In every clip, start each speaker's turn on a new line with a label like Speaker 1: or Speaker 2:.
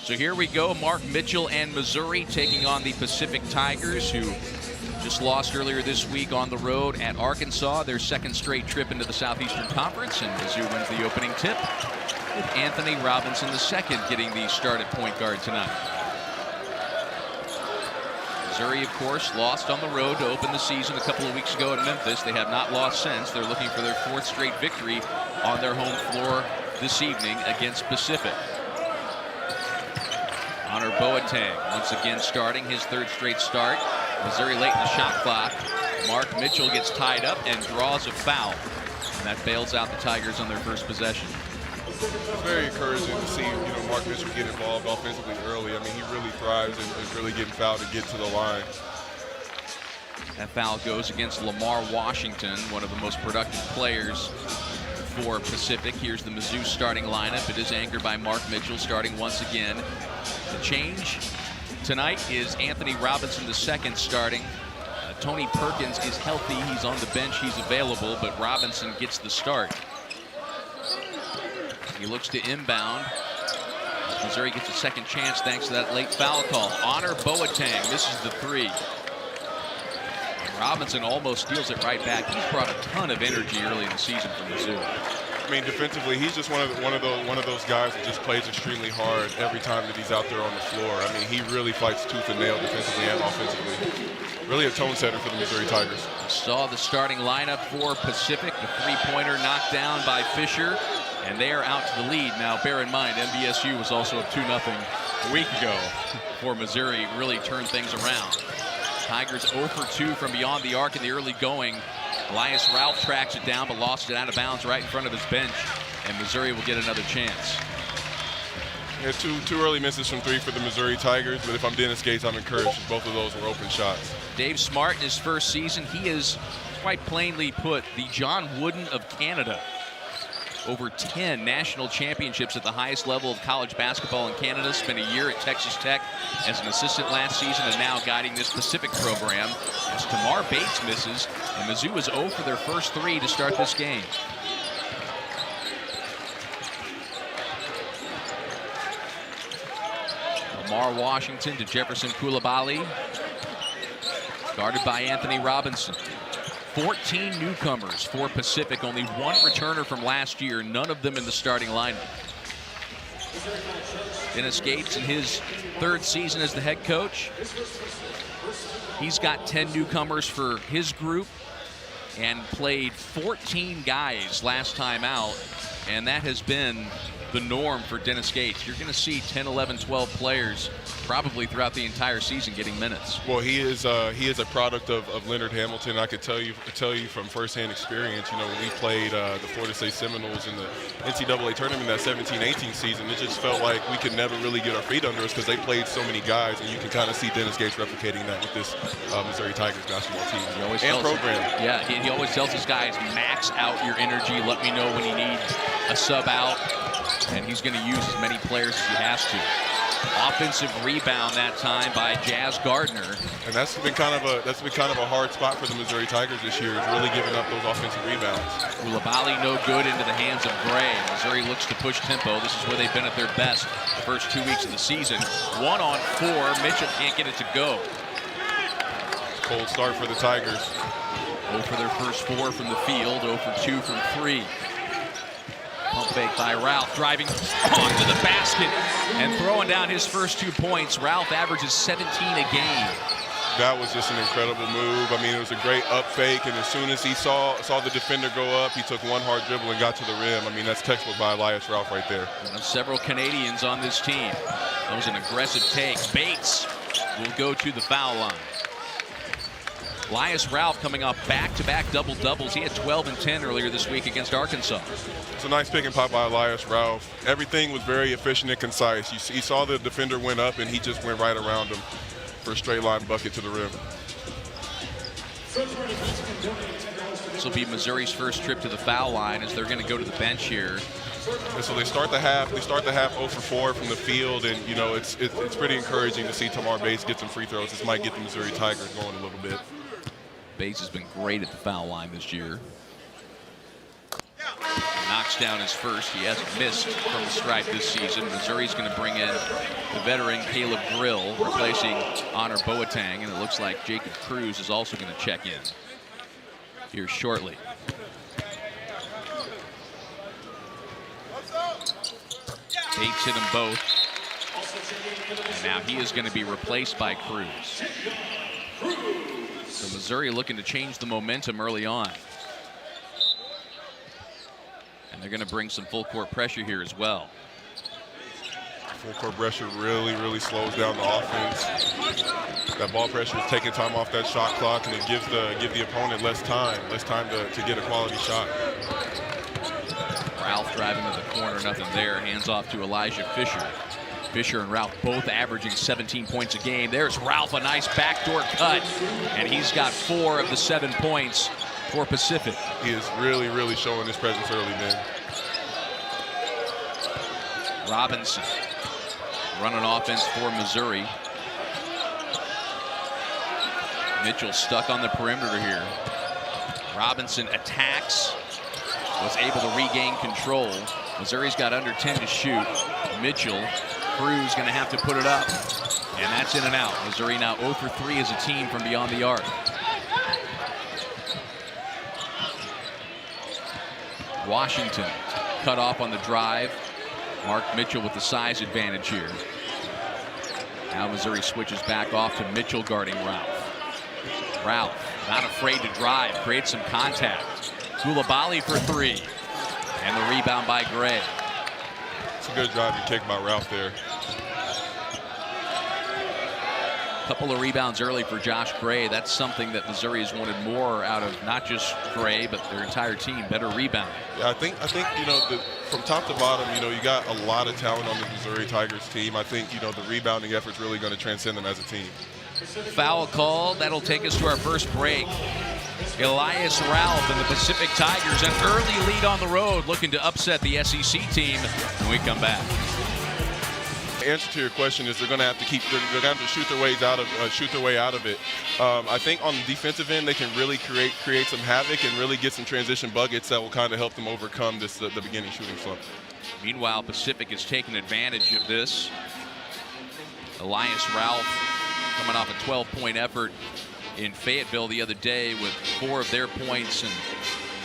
Speaker 1: So here we go, Mark Mitchell and Missouri taking on the Pacific Tigers, who just lost earlier this week on the road at Arkansas, their second straight trip into the Southeastern Conference, and Mizzou wins the opening tip, with Anthony Robinson II getting the start at point guard tonight. Missouri, of course, lost on the road to open the season a couple of weeks ago at Memphis. They have not lost since. They're looking for their fourth straight victory on their home floor this evening against Pacific. Honor Boateng once again starting his third straight start. Missouri late in the shot clock. Mark Mitchell gets tied up and draws a foul. And that bails out the Tigers on their first possession.
Speaker 2: It's very encouraging to see, Mark Mitchell get involved offensively early. I mean, he really thrives in really getting fouled to get to the line.
Speaker 1: That foul goes against Lamar Washington, one of the most productive players for Pacific. Here's the Mizzou starting lineup. It is anchored by Mark Mitchell starting once again. The change tonight is Anthony Robinson II starting. Tony Perkins is healthy. He's on the bench. He's available, but Robinson gets the start. He looks to inbound. Missouri gets a second chance thanks to that late foul call. Honor Boateng misses the three. And Robinson almost steals it right back. He's brought a ton of energy early in the season for Mizzou.
Speaker 2: I mean, defensively, he's just one of those guys that just plays extremely hard every time that he's out there on the floor. I mean, he really fights tooth and nail defensively and offensively. Really a tone setter for the Missouri Tigers.
Speaker 1: Saw the starting lineup for Pacific. The three-pointer knocked down by Fisher, and they are out to the lead. Now, bear in mind, MBSU was also up 2-0 a week ago before Missouri really turned things around. Tigers 0 for 2 from beyond the arc in the early going. Elias Ralph tracks it down, but lost it out of bounds right in front of his bench, and Missouri will get another chance.
Speaker 2: Yeah, two early misses from three for the Missouri Tigers, but if I'm Dennis Gates, I'm encouraged. Both of those were open shots.
Speaker 1: Dave Smart in his first season, he is quite plainly put the John Wooden of Canada. Over 10 national championships at the highest level of college basketball in Canada. Spent a year at Texas Tech as an assistant last season and now guiding this Pacific program. As Tamar Bates misses, and Mizzou is 0 for their first three to start this game. Lamar Washington to Jefferson Koulibaly. Guarded by Anthony Robinson. 14 newcomers for Pacific, only one returner from last year, none of them in the starting lineup. Dennis Gates in his third season as the head coach. He's got 10 newcomers for his group and played 14 guys last time out, and that has been the norm for Dennis Gates. You're going to see 10, 11, 12 players probably throughout the entire season getting minutes.
Speaker 2: Well, he is a product of Leonard Hamilton. I could tell you from firsthand experience, when we played the Florida State Seminoles in the NCAA tournament that 17-18 season, it just felt like we could never really get our feet under us because they played so many guys, and you can kind of see Dennis Gates replicating that with this Missouri Tigers basketball team and program.
Speaker 1: Yeah, he always tells his guys, max out your energy, let me know when you need a sub out, and he's going to use as many players as he has to. Offensive rebound that time by Jazz Gardner.
Speaker 2: And that's been kind of a hard spot for the Missouri Tigers this year, is really giving up those offensive rebounds.
Speaker 1: Koulibaly no good into the hands of Gray. Missouri looks to push tempo. This is where they've been at their best the first 2 weeks of the season. 1 on 4. Mitchell can't get it to go.
Speaker 2: Cold start for the Tigers.
Speaker 1: 0 for their first 4 from the field. 0 for 2 from 3. Pump fake by Ralph, driving onto the basket and throwing down his first 2 points. Ralph averages 17 a game.
Speaker 2: That was just an incredible move. I mean, it was a great up fake, and as soon as he saw the defender go up, he took one hard dribble and got to the rim. I mean, that's textbook by Elias Ralph right there.
Speaker 1: Several Canadians on this team. That was an aggressive take. Bates will go to the foul line. Elias Ralph coming off back-to-back double-doubles. He had 12 and 10 earlier this week against Arkansas.
Speaker 2: It's a nice pick and pop by Elias Ralph. Everything was very efficient and concise. He saw the defender went up, and he just went right around him for a straight line bucket to the rim.
Speaker 1: This will be Missouri's first trip to the foul line as they're going to go to the bench here.
Speaker 2: And so they start the half 0 for 4 from the field, and it's pretty encouraging to see Tamar Bates get some free throws. This might get the Missouri Tigers going a little bit.
Speaker 1: Bates has been great at the foul line this year. He knocks down his first. He hasn't missed from the stripe this season. Missouri's going to bring in the veteran Caleb Grill replacing Honor Boateng, and it looks like Jacob Cruz is also going to check in here shortly. Bates hit them both. And now he is going to be replaced by Cruz. So Missouri looking to change the momentum early on. And they're going to bring some full court pressure here as well.
Speaker 2: Full court pressure really slows down the offense. That ball pressure is taking time off that shot clock, and it gives the opponent less time to get a quality shot.
Speaker 1: Ralph driving to the corner, nothing there. Hands off to Elijah Fisher. Fisher and Ralph both averaging 17 points a game. There's Ralph, a nice backdoor cut, and he's got 4 of the 7 points for Pacific.
Speaker 2: He is really showing his presence early, man.
Speaker 1: Robinson running offense for Missouri. Mitchell stuck on the perimeter here. Robinson attacks, was able to regain control. Missouri's got under 10 to shoot. Mitchell, Cruz going to have to put it up, and that's in and out. Missouri now 0 for 3 as a team from beyond the arc. Washington cut off on the drive. Mark Mitchell with the size advantage here. Now Missouri switches back off to Mitchell guarding Ralph. Ralph not afraid to drive, creates some contact. Coulibaly for 3. And the rebound by Gray.
Speaker 2: It's a good driving kick by Ralph there.
Speaker 1: Couple of rebounds early for Josh Gray. That's something that Missouri has wanted more out of not just Gray, but their entire team. Better rebounding. Yeah,
Speaker 2: I think you know, from top to bottom, you know, you got a lot of talent on the Missouri Tigers team. I think, you know, the rebounding effort's really going to transcend them as a team.
Speaker 1: Foul call. That'll take us to our first break. Elias Ralph and the Pacific Tigers, an early lead on the road, looking to upset the SEC team when we come back.
Speaker 2: The answer to your question is they're going to have to shoot their way out of it. I think on the defensive end they can really create some havoc and really get some transition buckets that will kind of help them overcome the beginning shooting slump.
Speaker 1: Meanwhile, Pacific has taken advantage of this. Elias Ralph coming off a 12-point effort in Fayetteville the other day with 4 of their points, and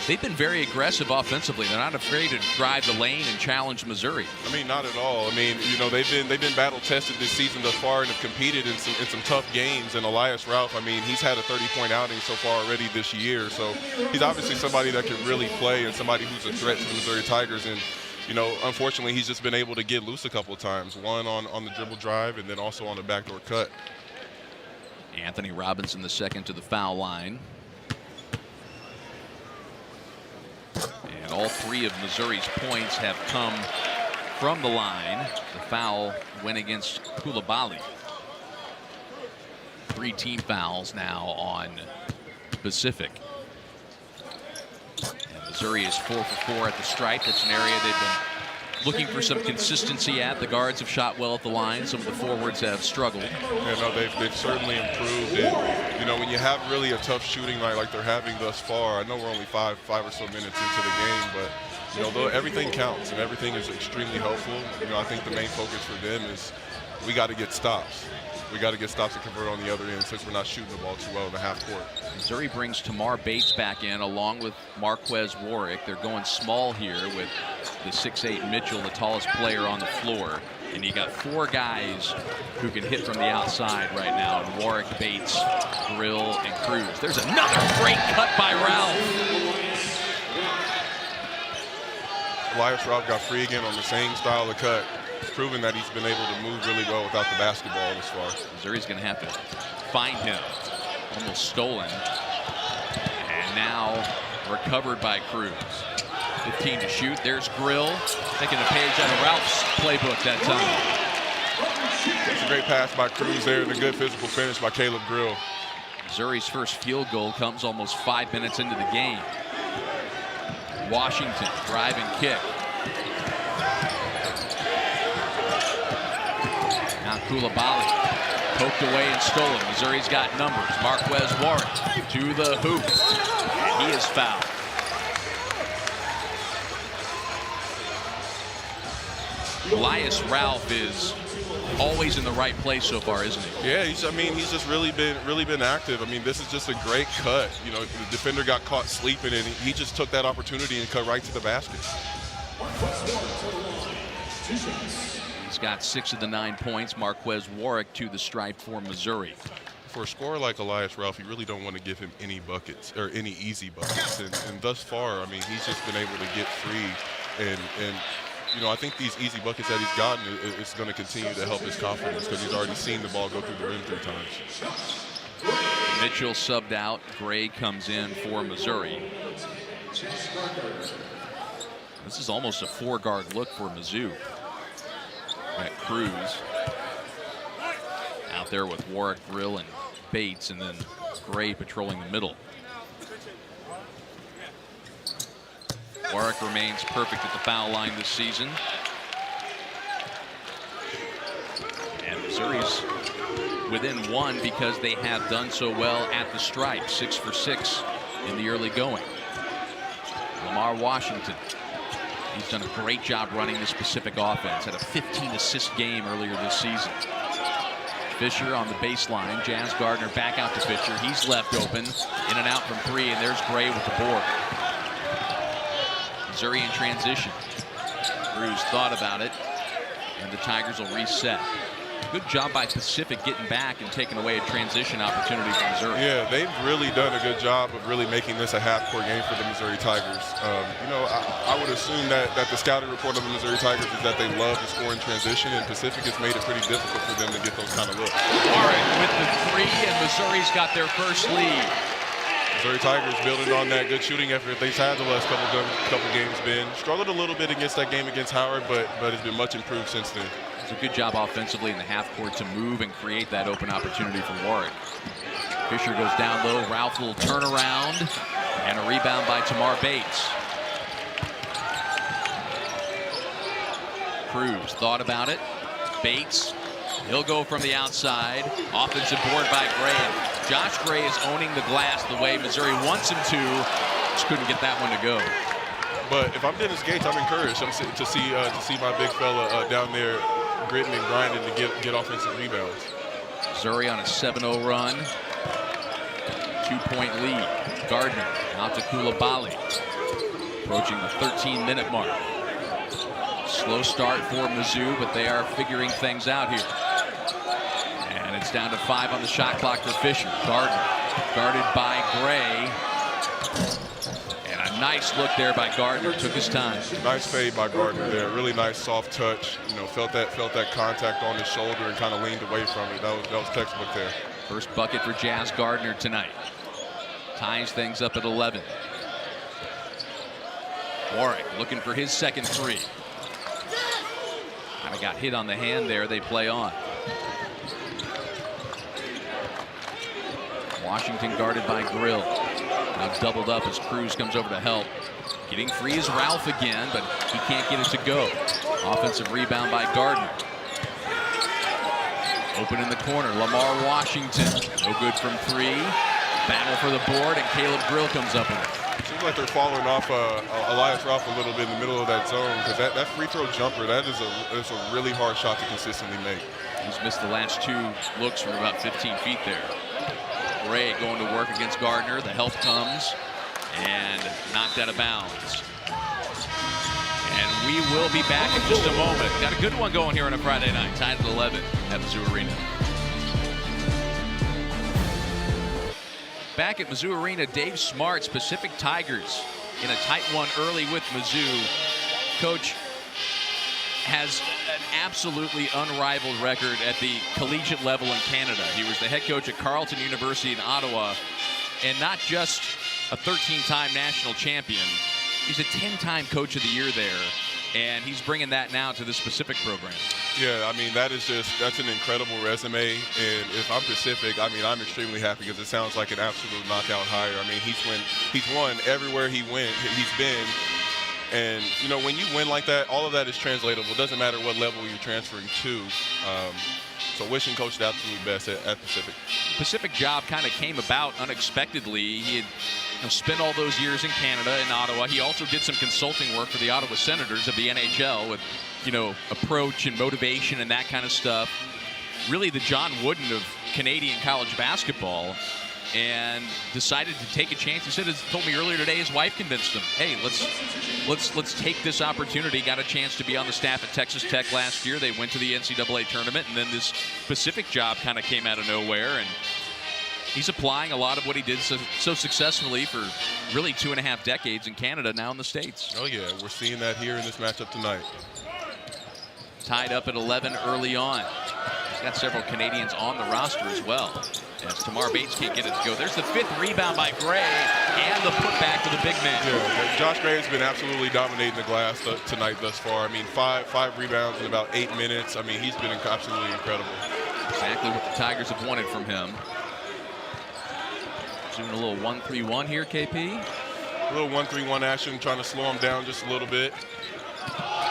Speaker 1: they've been very aggressive offensively. They're not afraid to drive the lane and challenge Missouri.
Speaker 2: I mean, not at all. I mean, you know, they've been battle tested this season thus far and have competed in some tough games. And Elias Ralph, I mean, he's had a 30-point outing so far already this year. So he's obviously somebody that can really play and somebody who's a threat to the Missouri Tigers. And you know, unfortunately, he's just been able to get loose a couple of times. One on the dribble drive, and then also on the backdoor cut.
Speaker 1: Anthony Robinson the second to the foul line. And all 3 of Missouri's points have come from the line. The foul went against Coulibaly. 3 team fouls now on Pacific. And Missouri is 4 for 4 at the stripe. That's an area they've been looking for some consistency at. The guards have shot well at the line. Some of the forwards have struggled.
Speaker 2: Yeah, no, they've certainly improved. And, you know, when you have really a tough shooting night like they're having thus far, I know we're only five or so minutes into the game, but, you know, everything counts and everything is extremely helpful. You know, I think the main focus for them is we got to get stops. We got to get stops to convert on the other end since we're not shooting the ball too well in the half court.
Speaker 1: Missouri brings Tamar Bates back in along with Marquez Warwick. They're going small here with the 6'8" Mitchell, the tallest player on the floor. And you got 4 guys who can hit from the outside right now. And Warwick, Bates, Grill, and Cruz. There's another great cut by Ralph.
Speaker 2: Elias Ralph got free again on the same style of cut, proving that he's been able to move really well without the basketball this far.
Speaker 1: Missouri's going to have to find him. Almost stolen. And now recovered by Cruz. 15 to shoot. There's Grill taking a page out of Ralph's playbook that time.
Speaker 2: It's a great pass by Cruz there and a good physical finish by Caleb Grill.
Speaker 1: Missouri's first field goal comes almost 5 minutes into the game. Washington drive and kick. Now Coulibaly poked away and stolen. Missouri's got numbers. Marquez Warwick to the hoop. And he is fouled. Elias Ralph is always in the right place so far, isn't he?
Speaker 2: Yeah, he's just really been active. I mean, this is just a great cut. You know, the defender got caught sleeping, and he just took that opportunity and cut right to the basket.
Speaker 1: He's got 6 of the 9 points. Marquez Warwick to the stripe for Missouri.
Speaker 2: For a scorer like Elias Ralph, you really don't want to give him any buckets or any easy buckets. And thus far, I mean, he's just been able to get free. And you know, I think these easy buckets that he's gotten is going to continue to help his confidence because he's already seen the ball go through the rim 3 times.
Speaker 1: Mitchell subbed out. Gray comes in for Missouri. This is almost a 4-guard look for Mizzou. Got Cruz out there with Warwick, Brill, and Bates, and then Gray patrolling the middle. Warwick remains perfect at the foul line this season. And Missouri's within 1 because they have done so well at the stripe. 6 for 6 in the early going. Lamar Washington. He's done a great job running this Pacific offense. Had a 15-assist game earlier this season. Fisher on the baseline. Jazz Gardner back out to Fisher. He's left open. In and out from 3, and there's Gray with the board. Missouri in transition. Cruz thought about it, and the Tigers will reset. Good job by Pacific getting back and taking away a transition opportunity for Missouri.
Speaker 2: Yeah, they've really done a good job of really making this a half-court game for the Missouri Tigers. You know, I would assume that the scouting report of the Missouri Tigers is that they love to score in transition, and Pacific has made it pretty difficult for them to get those kind of looks.
Speaker 1: Warwick with the 3, and Missouri's got their first lead.
Speaker 2: Missouri Tigers building on that good shooting effort they've had the last couple games. Struggled a little bit against that game against Howard, but it's been much improved since then.
Speaker 1: It's a good job offensively in the half court to move and create that open opportunity for Warwick. Fisher goes down low. Ralph will turn around, and a rebound by Tamar Bates. Cruz thought about it. Bates, he'll go from the outside. Offensive board by Gray. Josh Gray is owning the glass the way Missouri wants him to. Just couldn't get that one to go.
Speaker 2: But if I'm Dennis Gates, I'm encouraged to see my big fella down there gritting and grinding to get offensive rebounds.
Speaker 1: Missouri on a 7-0 run. 2-point lead. Gardner out to Coulibaly. Approaching the 13-minute mark. Slow start for Mizzou, but they are figuring things out here. And it's down to 5 on the shot clock for Fisher. Gardner guarded by Gray. And a nice look there by Gardner. Took his time.
Speaker 2: Nice fade by Gardner there. Really nice soft touch. You know, felt that contact on his shoulder and kind of leaned away from it. That was textbook there.
Speaker 1: First bucket for Jazz Gardner tonight. Ties things up at 11. Warwick looking for his second 3. Kind of got hit on the hand there. They play on. Washington guarded by Grill. Now doubled up as Cruz comes over to help. Getting free is Ralph again, but he can't get it to go. Offensive rebound by Gardner. Open in the corner. Lamar Washington. No good from 3. Battle for the board, and Caleb Grill comes up with it.
Speaker 2: Seems like they're falling off Elias Ralph a little bit in the middle of that zone because that free throw jumper, that is a really hard shot to consistently make.
Speaker 1: He's missed the last 2 looks from about 15 feet there. Gray going to work against Gardner. The help comes and knocked out of bounds. And we will be back in just a moment. Got a good one going here on a Friday night. Tied at 11 at Mizzou Arena. Back at Mizzou Arena, Dave Smart's Pacific Tigers in a tight one early with Mizzou. Coach has an absolutely unrivaled record at the collegiate level in Canada. He was the head coach at Carleton University in Ottawa, and not just a 13-time national champion. He's a 10-time coach of the year there, and he's bringing that now to this Pacific program.
Speaker 2: Yeah, I mean, that's an incredible resume. And if I'm Pacific, I mean, I'm extremely happy because it sounds like an absolute knockout hire. I mean, he's won everywhere he's been. And, you know, when you win like that, all of that is translatable. It doesn't matter what level you're transferring to. So wishing Coach the absolute best at Pacific.
Speaker 1: Pacific job kind of came about unexpectedly. He had spent all those years in Canada, in Ottawa. He also did some consulting work for the Ottawa Senators of the NHL with, approach and motivation and that kind of stuff. Really the John Wooden of Canadian college basketball, and decided to take a chance. He said, told me earlier today, his wife convinced him, hey, let's take this opportunity. Got a chance to be on the staff at Texas Tech last year. They went to the NCAA tournament, and then this Pacific job kind of came out of nowhere, and he's applying a lot of what he did so successfully for really 2.5 decades in Canada, now in the States.
Speaker 2: Oh yeah, we're seeing that here in this matchup tonight.
Speaker 1: Tied up at 11 early on. He's got several Canadians on the roster as well, as Tamar Bates can't get it to go. There's the 5th rebound by Gray, and the putback to the big man.
Speaker 2: Yeah, Josh Gray has been absolutely dominating the glass tonight thus far. I mean, five rebounds in about 8 minutes. I mean, he's been absolutely incredible.
Speaker 1: Exactly what the Tigers have wanted from him. Doing a little 1-3-1 here, KP.
Speaker 2: A little 1-3-1 action, trying to slow him down just a little bit.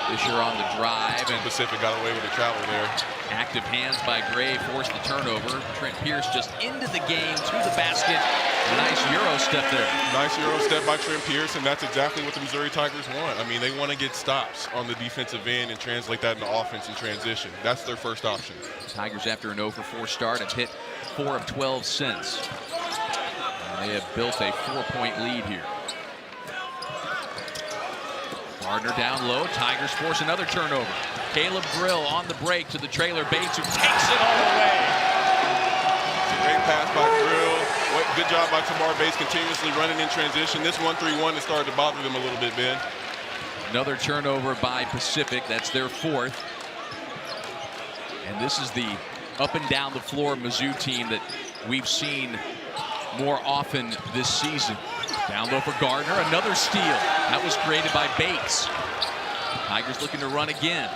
Speaker 1: Fisher on the drive, and
Speaker 2: Pacific got away with the travel there.
Speaker 1: Active hands by Gray forced the turnover. Trent Pierce just into the game, to the basket. A nice Euro step there.
Speaker 2: Nice Euro step by Trent Pierce, and that's exactly what the Missouri Tigers want. I mean, they want to get stops on the defensive end and translate that into offense in transition. That's their first option.
Speaker 1: Tigers, after an 0-for-4 start, have hit 4 of 12 since. And they have built a 4-point lead here. Gardner down low. Tigers force another turnover. Caleb Grill on the break to the trailer. Bates, who takes it all the way.
Speaker 2: Great pass by Grill. Good job by Tamar Bates, continuously running in transition. This 1-3-1 has started to bother them a little bit, Ben.
Speaker 1: Another turnover by Pacific. That's their 4th. And this is the up and down the floor Mizzou team that we've seen more often this season. Down low for Gardner, another steal. That was created by Bates. Tigers looking to run again.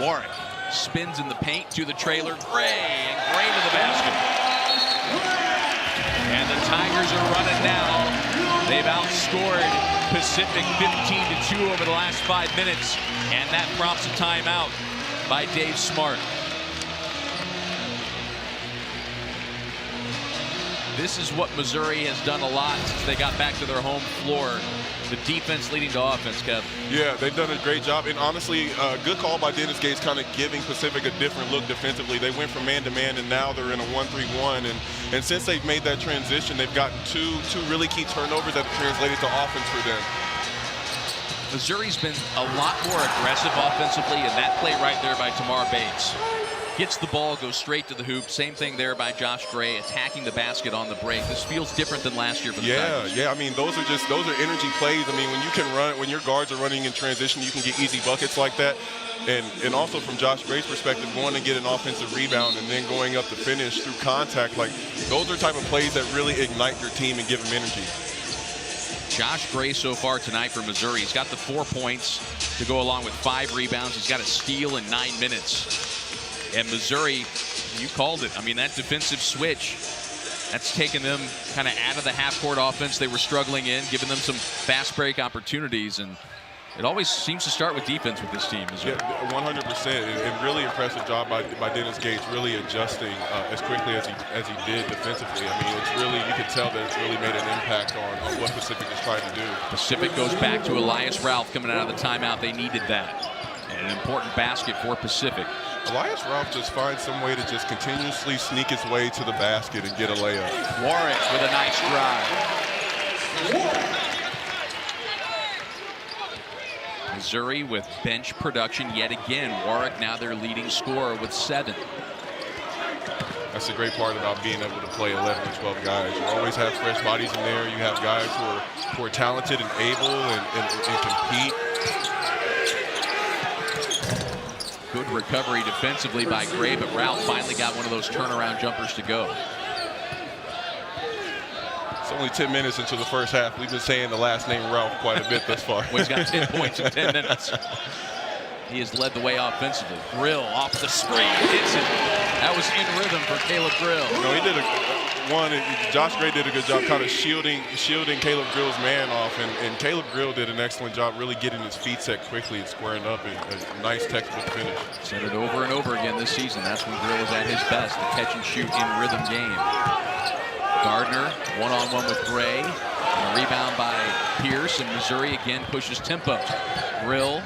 Speaker 1: Warwick spins in the paint to the trailer. Gray, and Gray to the basket. And the Tigers are running now. They've outscored Pacific 15-2 over the last 5 minutes. And that prompts a timeout by Dave Smart. This is what Missouri has done a lot since they got back to their home floor. The defense leading to offense, Kev.
Speaker 2: Yeah, they've done a great job. And honestly, good call by Dennis Gates, kind of giving Pacific a different look defensively. They went from man-to-man, and now they're in a 1-3-1. And since they've made that transition, they've gotten two really key turnovers that have translated to offense for them.
Speaker 1: Missouri's been a lot more aggressive offensively, and that play right there by Tamar Bates. Gets the ball, goes straight to the hoop. Same thing there by Josh Gray, attacking the basket on the break. This feels different than last year for the Tigers.
Speaker 2: Yeah. I mean, those are energy plays. I mean, when you can run, when your guards are running in transition, you can get easy buckets like that. And also from Josh Gray's perspective, going to get an offensive rebound and then going up to finish through contact, like those are type of plays that really ignite your team and give them energy.
Speaker 1: Josh Gray so far tonight for Missouri. He's got the 4 points to go along with 5 rebounds. He's got a steal in 9 minutes. And Missouri, you called it. I mean, that defensive switch, that's taken them kind of out of the half-court offense they were struggling in, giving them some fast break opportunities. And it always seems to start with defense with this team, Missouri.
Speaker 2: Yeah, 100%. And really impressive job by Dennis Gates, really adjusting as quickly as he did defensively. I mean, it's really, you could tell that it's really made an impact on what Pacific is trying to do.
Speaker 1: Pacific goes back to Elias Ralph coming out of the timeout. They needed that. And an important basket for Pacific.
Speaker 2: Elias Ralph just finds some way to just continuously sneak his way to the basket and get a layup.
Speaker 1: Warwick with a nice drive. Missouri with bench production yet again. Warwick now their leading scorer with 7.
Speaker 2: That's the great part about being able to play 11 or 12 guys. You always have fresh bodies in there. You have guys who are talented and able and compete.
Speaker 1: Good recovery defensively by Gray, but Ralph finally got one of those turnaround jumpers to go.
Speaker 2: It's only 10 minutes into the first half. We've been saying the last name Ralph quite a bit thus far.
Speaker 1: Well, he's got 10 points in 10 minutes. He has led the way offensively. Grill off the screen, hits it. That was in rhythm for Caleb Grill.
Speaker 2: No, he did Josh Gray did a good job kind of shielding Caleb Grill's man off, and Caleb Grill did an excellent job really getting his feet set quickly and squaring up, and a nice textbook finish.
Speaker 1: Said it over and over again this season. That's when Grill was at his best, the catch and shoot in rhythm game. Gardner one-on-one with Gray. And a rebound by Pierce, and Missouri again pushes tempo. Grill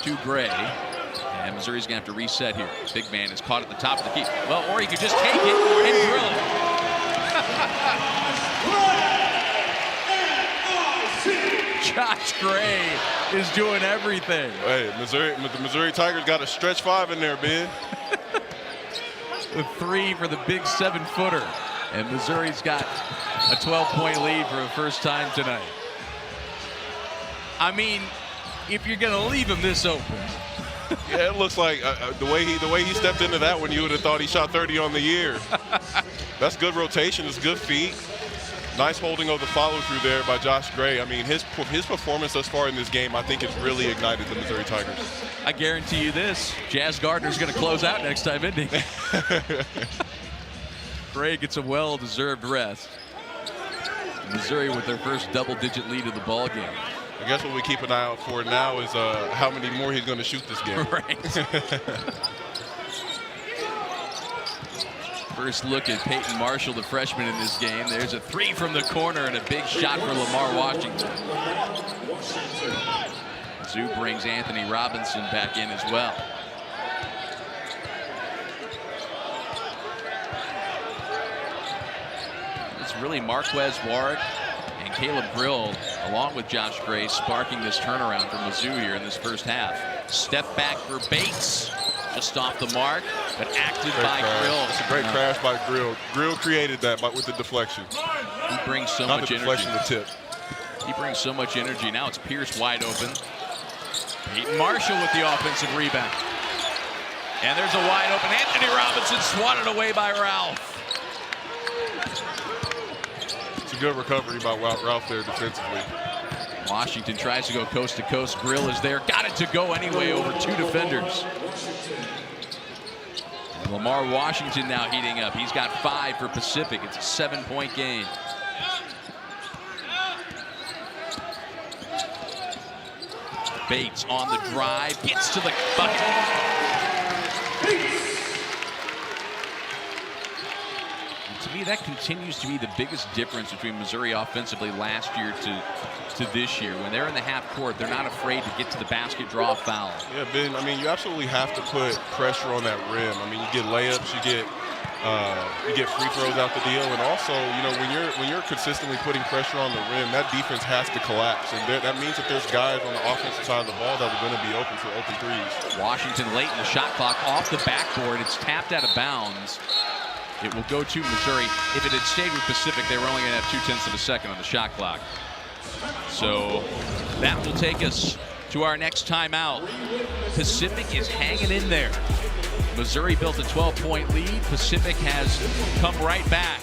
Speaker 1: to Gray. And Missouri's going to have to reset here. Big man is caught at the top of the key. Well, or he could just take it and drill it. Josh Gray is doing everything.
Speaker 2: Hey, the Missouri Tigers got a stretch 5 in there, Ben.
Speaker 1: The 3 for the big 7-footer. And Missouri's got a 12-point lead for the first time tonight. I mean, if you're going to leave him this open.
Speaker 2: Yeah, it looks like the way he stepped into that one, you would have thought he shot 30 on the year. That's good rotation. It's good feet. Nice holding of the follow-through there by Josh Gray. I mean, his performance thus far in this game, I think, has really ignited the Missouri Tigers.
Speaker 1: I guarantee you this: Jazz Gardner's going to close out next time, isn't he? Gray gets a well-deserved rest. Missouri with their first double-digit lead of the ball game.
Speaker 2: I guess what we keep an eye out for now is how many more he's going to shoot this game.
Speaker 1: Right. First look at Peyton Marshall, the freshman in this game. There's a 3 from the corner and a big shot for Lamar Washington. Mizzou brings Anthony Robinson back in as well. It's really Marquez Warwick and Caleb Grill, along with Josh Gray, sparking this turnaround for Mizzou here in this first half. Step back for Bates, just off the mark, but acted by Grill.
Speaker 2: It's a great crash by Grill. Grill created that with the deflection.
Speaker 1: He brings so
Speaker 2: Not
Speaker 1: much
Speaker 2: the deflection,
Speaker 1: energy.
Speaker 2: the tip.
Speaker 1: He brings so much energy. Now it's Pierce wide open. Peyton Marshall with the offensive rebound. And there's a wide open Anthony Robinson, swatted away by Ralph.
Speaker 2: It's a good recovery by Ralph there defensively.
Speaker 1: Washington tries to go coast to coast. Grill is there. Got it to go anyway over 2 defenders. And Lamar Washington now heating up. He's got 5 for Pacific. It's a 7-point game. Bates on the drive. Gets to the bucket. To me, that continues to be the biggest difference between Missouri offensively last year to this year. When they're in the half court, they're not afraid to get to the basket, draw a foul.
Speaker 2: Yeah, Ben, I mean, you absolutely have to put pressure on that rim. I mean, you get layups, you get free throws out the deal, and also, you know, when you're consistently putting pressure on the rim, that defense has to collapse, and that means that there's guys on the offensive side of the ball that are going to be open for open threes. Washington
Speaker 1: late in the shot clock, off the backboard. It's tapped out of bounds. It will go to Missouri. If it had stayed with Pacific, they were only going to have 0.2 of a second on the shot clock. So that will take us to our next timeout. Pacific is hanging in there. Missouri built a 12-point lead. Pacific has come right back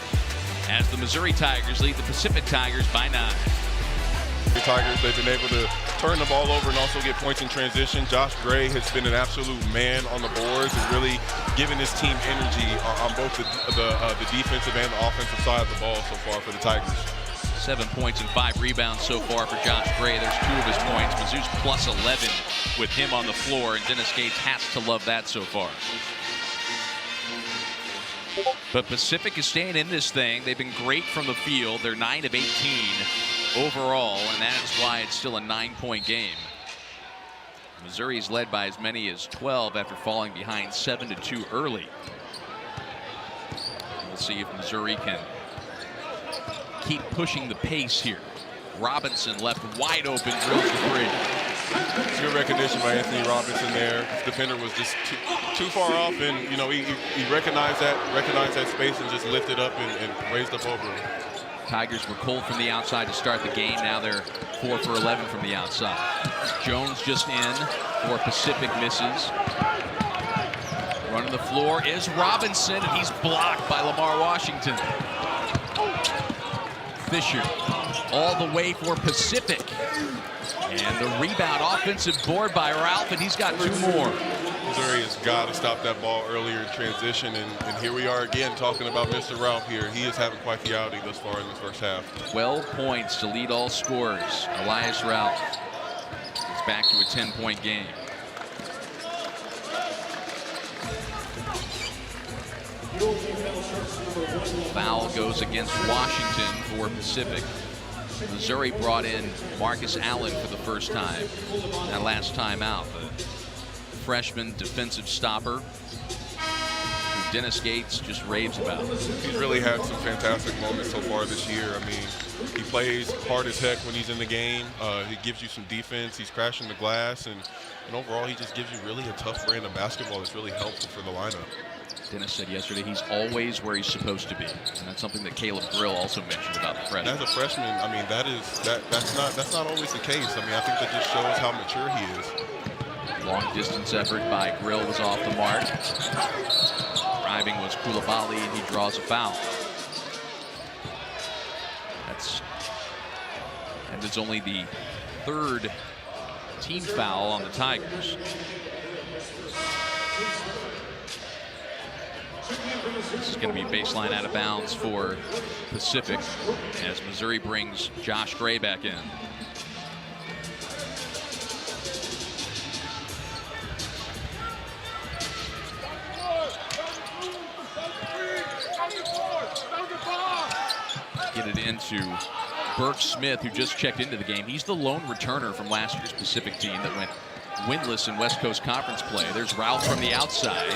Speaker 1: as the Missouri Tigers lead the Pacific Tigers by 9.
Speaker 2: The Tigers, they've been able to turn the ball over and also get points in transition. Josh Gray has been an absolute man on the boards and really giving his team energy on both the defensive and the offensive side of the ball so far for the Tigers.
Speaker 1: 7 points and 5 rebounds so far for Josh Gray. There's 2 of his points. Mizzou's plus 11 with him on the floor, and Dennis Gates has to love that so far. But Pacific is staying in this thing. They've been great from the field. They're 9 of 18 overall, and that is why it's still a 9-point game. Missouri's led by as many as 12 after falling behind 7-2 early. We'll see if Missouri can keep pushing the pace here. Robinson left wide open, drills the 3.
Speaker 2: It's good recognition by Anthony Robinson there. His defender was just too far off, and you know he recognized that space and just lifted up and raised up over him.
Speaker 1: Tigers were cold from the outside to start the game. Now they're 4 for 11 from the outside. Jones just in for Pacific, misses. Running the floor is Robinson, and he's blocked by Lamar Washington. Fisher all the way for Pacific. And the rebound, offensive board by Ralph, and he's got 2 more.
Speaker 2: He's Missouri has got to stop that ball earlier in transition, and here we are again talking about Mr. Ralph here. He is having quite the outing thus far in this first half.
Speaker 1: 12 points to lead all scorers. Elias Ralph is back to a 10-point game. Foul goes against Washington for Pacific. Missouri brought in Marcus Allen for the first time. That last time out, the freshman defensive stopper, who Dennis Gates just raves about.
Speaker 2: He's really had some fantastic moments so far this year. I mean, he plays hard as heck when he's in the game. He gives you some defense. He's crashing the glass, and overall, he just gives you really a tough brand of basketball that's really helpful for the lineup.
Speaker 1: Dennis said yesterday he's always where he's supposed to be, and that's something that Caleb Grill also mentioned about the freshman.
Speaker 2: As a freshman, I mean, that's not always the case. I mean, I think that just shows how mature he is.
Speaker 1: Long distance effort by Grill was off the mark. Driving was Koulibaly, and he draws a foul. And it's only the third team foul on the Tigers. This is going to be baseline out of bounds for Pacific as Missouri brings Josh Gray back in. Get it into Burke Smith, who just checked into the game. He's the lone returner from last year's Pacific team that went winless in West Coast Conference play. There's Ralph from the outside.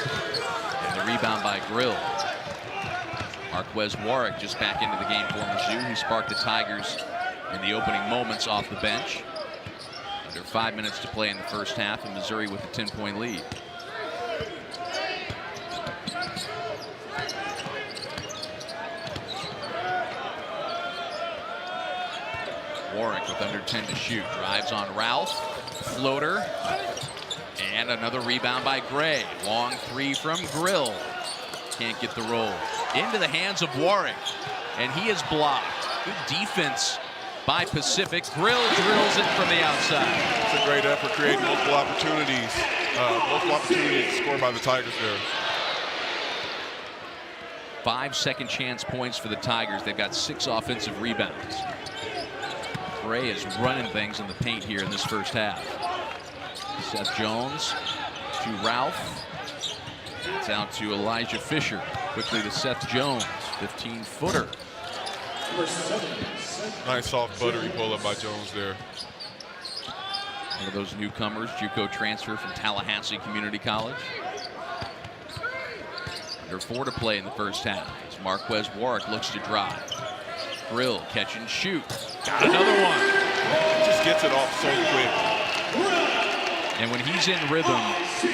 Speaker 1: And the rebound by Grill. Marquez Warwick just back into the game for Mizzou. He sparked the Tigers in the opening moments off the bench. Under 5 minutes to play in the first half, and Missouri with a 10-point lead. Warwick with under 10 to shoot. Drives on Ralph. Floater. And another rebound by Gray. Long three from Grill. Can't get the roll. Into the hands of Warwick. And he is blocked. Good defense by Pacific. Grill drills it from the outside.
Speaker 2: It's a great effort, creating multiple opportunities. To score by the Tigers there.
Speaker 1: 5 second chance points for the Tigers. They've got 6 offensive rebounds. Gray is running things in the paint here in this first half. Seth Jones to Ralph. It's out to Elijah Fisher. Quickly to Seth Jones. 15-footer.
Speaker 2: Nice soft buttery pull-up by Jones there.
Speaker 1: One of those newcomers, JUCO transfer from Tallahassee Community College. Under 4 to play in the first half as Marquez Warwick looks to drive. Grill, catch and shoot. Got another one.
Speaker 2: Just gets it off so quick.
Speaker 1: And when he's in rhythm,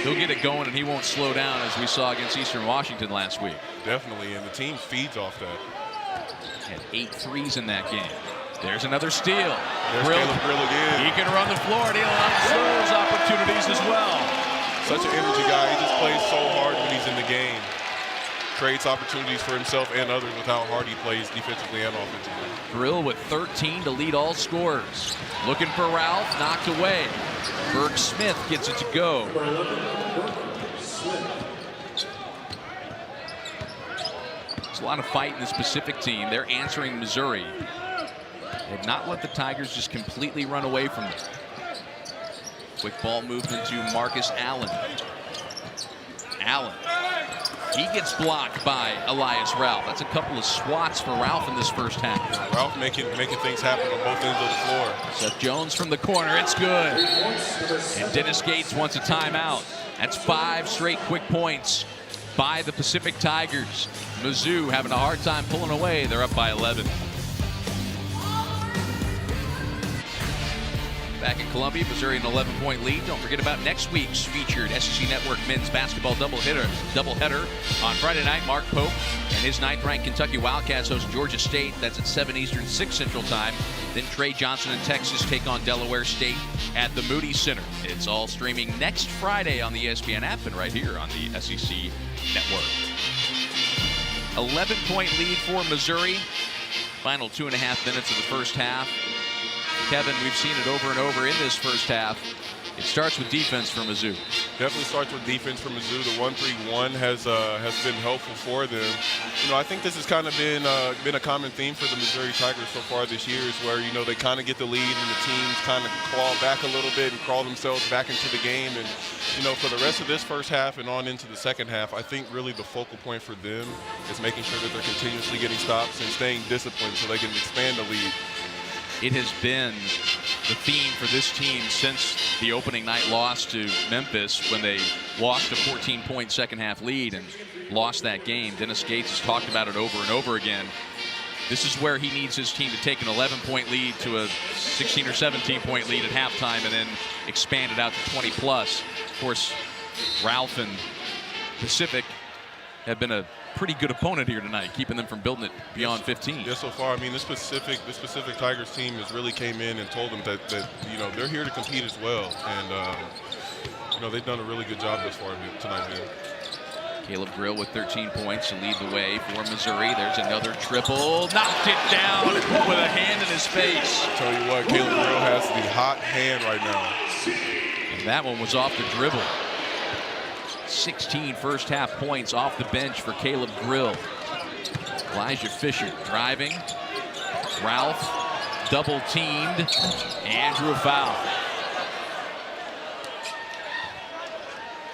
Speaker 1: he'll get it going and he won't slow down, as we saw against Eastern Washington last week.
Speaker 2: Definitely, and the team feeds off that.
Speaker 1: Had 8 threes in that game. There's another steal.
Speaker 2: There's Caleb Grill again.
Speaker 1: He can run the floor and he'll have those opportunities as well.
Speaker 2: Such an energy guy. He just plays so hard when he's in the game. Creates opportunities for himself and others with how hard he plays defensively and offensively. Grill with 13 to lead all scorers. Looking for Ralph, knocked away. Burke Smith gets it to go. There's a lot of fight in this Pacific team. They're answering Missouri. They've not let the Tigers just completely run away from them. Quick ball movement to Marcus Allen. Allen. He gets blocked by Elias Ralph. That's a couple of swats for Ralph in this first half. Ralph making things happen on both ends of the floor.
Speaker 1: Seth Jones from the corner. It's good. And Dennis Gates wants a timeout. That's 5 straight quick points by the Pacific Tigers. Mizzou having a hard time pulling away. They're up by 11. Back in Columbia, Missouri an 11-point lead. Don't forget about next week's featured SEC Network men's basketball doubleheader on Friday night. Mark Pope and his 9th-ranked Kentucky Wildcats host Georgia State. That's at 7 Eastern, 6 Central Time. Then Trey Johnson and Texas take on Delaware State at the Moody Center. It's all streaming next Friday on the ESPN app and right here on the SEC Network. 11-point lead for Missouri. Final 2.5 minutes of the first half. Kevin, we've seen it over and over in this first half. It starts with defense for Mizzou.
Speaker 2: Definitely starts with defense for Mizzou. The 1-3-1 has been helpful for them. You know, I think this has kind of been a common theme for the Missouri Tigers so far this year, is where, you know, they kind of get the lead and the teams kind of claw back a little bit and crawl themselves back into the game. And, you know, for the rest of this first half and on into the second half, I think really the focal point for them is making sure that they're continuously getting stops and staying disciplined so they can expand the lead.
Speaker 1: It has been the theme for this team since the opening night loss to Memphis, when they lost a 14-point second-half lead and lost that game. Dennis Gates has talked about it over and over again. This is where he needs his team to take an 11-point lead to a 16 or 17-point lead at halftime and then expand it out to 20-plus. Of course, Ralph and Pacific have been a pretty good opponent here tonight, keeping them from building it beyond 15.
Speaker 2: Yeah, so far, I mean, this specific Tigers team has really came in and told them that you know, they're here to compete as well, and you know, they've done a really good job thus far tonight, man.
Speaker 1: Caleb Grill with 13 points to lead the way for Missouri. There's another triple, knocked it down with a hand in his face.
Speaker 2: I'll tell you what, Caleb Grill has the hot hand right now.
Speaker 1: And that one was off the dribble. 16 first half points off the bench for Caleb Grill. Elijah Fisher driving. Ralph double teamed and drew a foul.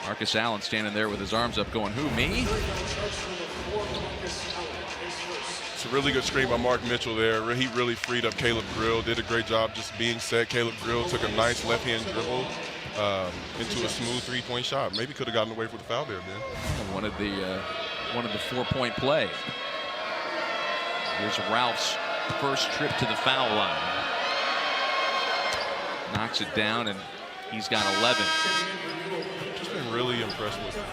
Speaker 1: Marcus Allen standing there with his arms up going, who, me?
Speaker 2: It's a really good screen by Mark Mitchell there. He really freed up Caleb Grill, did a great job just being set. Caleb Grill took a nice left-hand dribble into a smooth three-point shot. Maybe could have gotten away with the foul there, man.
Speaker 1: Wanted the 4-point play. Here's Ralph's first trip to the foul line. Knocks it down, and he's got 11.
Speaker 2: Just been really impressed with him.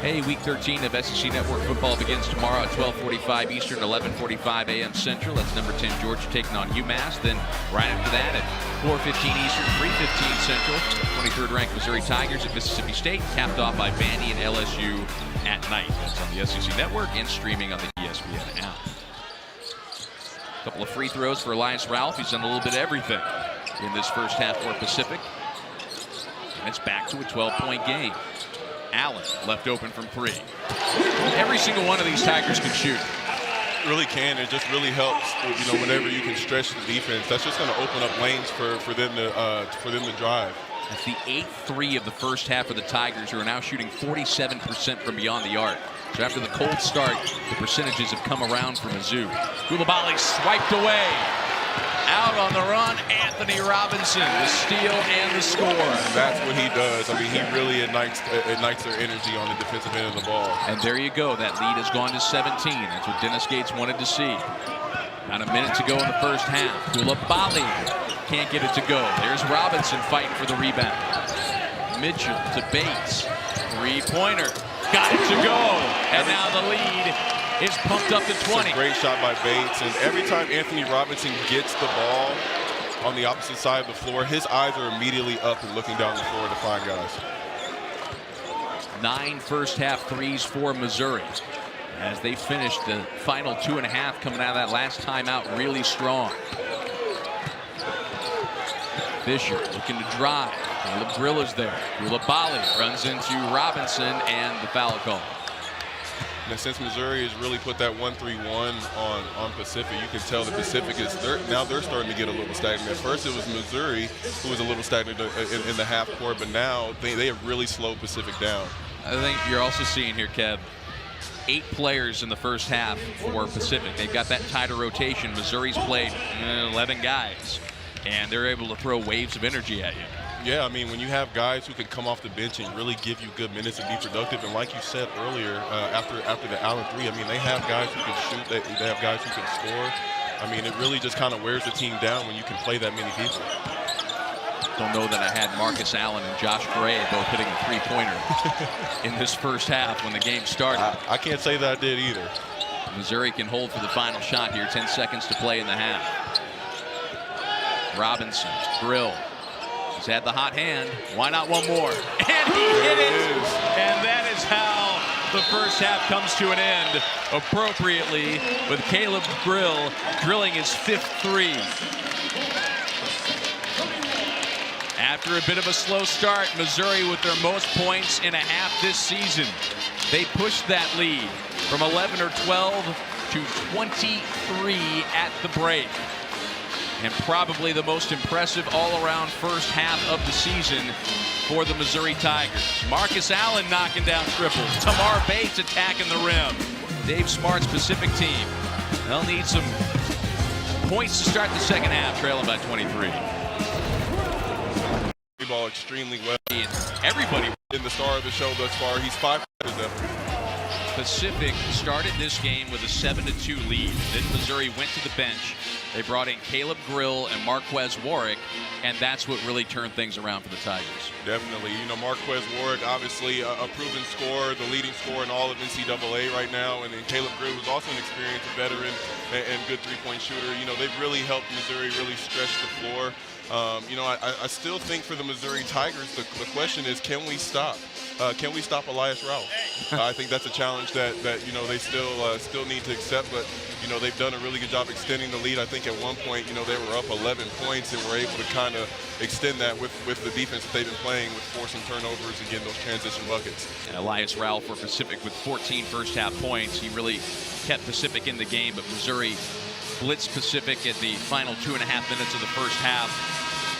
Speaker 1: Hey, Week 13 of SEC Network football begins tomorrow at 12:45 Eastern, 11:45 a.m. Central. That's number 10 Georgia taking on UMass. Then right after that at 4:15 Eastern, 3:15 Central, 23rd ranked Missouri Tigers at Mississippi State, capped off by Vandy and LSU at night. That's on the SEC Network and streaming on the ESPN app. A couple of free throws for Elias Ralph. He's done a little bit of everything in this first half for Pacific. And it's back to a 12-point game. Allen left open from 3. Every single one of these Tigers can shoot.
Speaker 2: Really can. It just really helps, you know, whenever you can stretch the defense. That's just going to open up lanes for them to drive.
Speaker 1: It's the 8th-3 of the first half of the Tigers, who are now shooting 47% from beyond the arc. So after the cold start, the percentages have come around for Mizzou. Koulibaly swiped away. Out on the run, Anthony Robinson, the steal and the score.
Speaker 2: That's what he does. I mean, he really ignites their energy on the defensive end of the ball.
Speaker 1: And there you go. That lead has gone to 17. That's what Dennis Gates wanted to see. About a minute to go in the first half. Koulibaly can't get it to go. There's Robinson fighting for the rebound. Mitchell to Bates. Three-pointer. Got it to go. And now the lead is pumped up to 20.
Speaker 2: It's a great shot by Bates. And every time Anthony Robinson gets the ball on the opposite side of the floor, his eyes are immediately up and looking down the floor to find guys.
Speaker 1: 9 first half threes for Missouri as they finish the final 2.5 coming out of that last timeout really strong. Fisher looking to drive. Caleb Grill is there. Koulibaly runs into Robinson and the foul call.
Speaker 2: And since Missouri has really put that 1-3-1 on Pacific, you can tell the Pacific is now they're starting to get a little stagnant. At first it was Missouri who was a little stagnant in the half court, but now they have really slowed Pacific down.
Speaker 1: I think you're also seeing here, Kev, 8 players in the first half for Pacific. They've got that tighter rotation. Missouri's played 11 guys, and they're able to throw waves of energy at you.
Speaker 2: Yeah, I mean, when you have guys who can come off the bench and really give you good minutes and be productive, and like you said earlier, after the Allen 3, I mean, they have guys who can shoot, they have guys who can score. I mean, it really just kind of wears the team down when you can play that many people.
Speaker 1: Don't know that I had Marcus Allen and Josh Gray both hitting a three-pointer in this first half when the game started.
Speaker 2: I can't say that I did either.
Speaker 1: Missouri can hold for the final shot here. 10 seconds to play in the half. Robinson, Grill. He's had the hot hand. Why not one more? And he hit it. And that is how the first half comes to an end appropriately, with Caleb Grill drilling his 5th 3. After After a bit of a slow start, Missouri with their most points in a half this season. They pushed that lead from 11 or 12 to 23 at the break. And probably the most impressive all-around first half of the season for the Missouri Tigers. Marcus Allen knocking down triples. Tamar Bates attacking the rim. Dave Smart's Pacific team. They'll need some points to start the second half, trailing by 23.
Speaker 2: Ball extremely well.
Speaker 1: And everybody
Speaker 2: in the star of the show thus far. He's 5
Speaker 1: Pacific started this game with a 7-2 lead. Then Missouri went to the bench. They brought in Caleb Grill and Marquez Warwick, and that's what really turned things around for the Tigers.
Speaker 2: Definitely. You know, Marquez Warwick, obviously a proven scorer, the leading scorer in all of NCAA right now, and then Caleb Grill, who's also an experienced veteran and good three-point shooter. You know, they've really helped Missouri really stretch the floor. You know, I still think for the Missouri Tigers, the question is, can we stop? Can we stop Elias Ralph? I think that's a challenge that you know, they still need to accept, but you know, they've done a really good job extending the lead. I think at one point, you know, they were up 11 points and were able to kind of extend that with the defense that they've been playing, with forcing turnovers and getting those transition buckets.
Speaker 1: And Elias Ralph for Pacific with 14 first half points. He really kept Pacific in the game, but Missouri blitzed Pacific at the final 2.5 minutes of the first half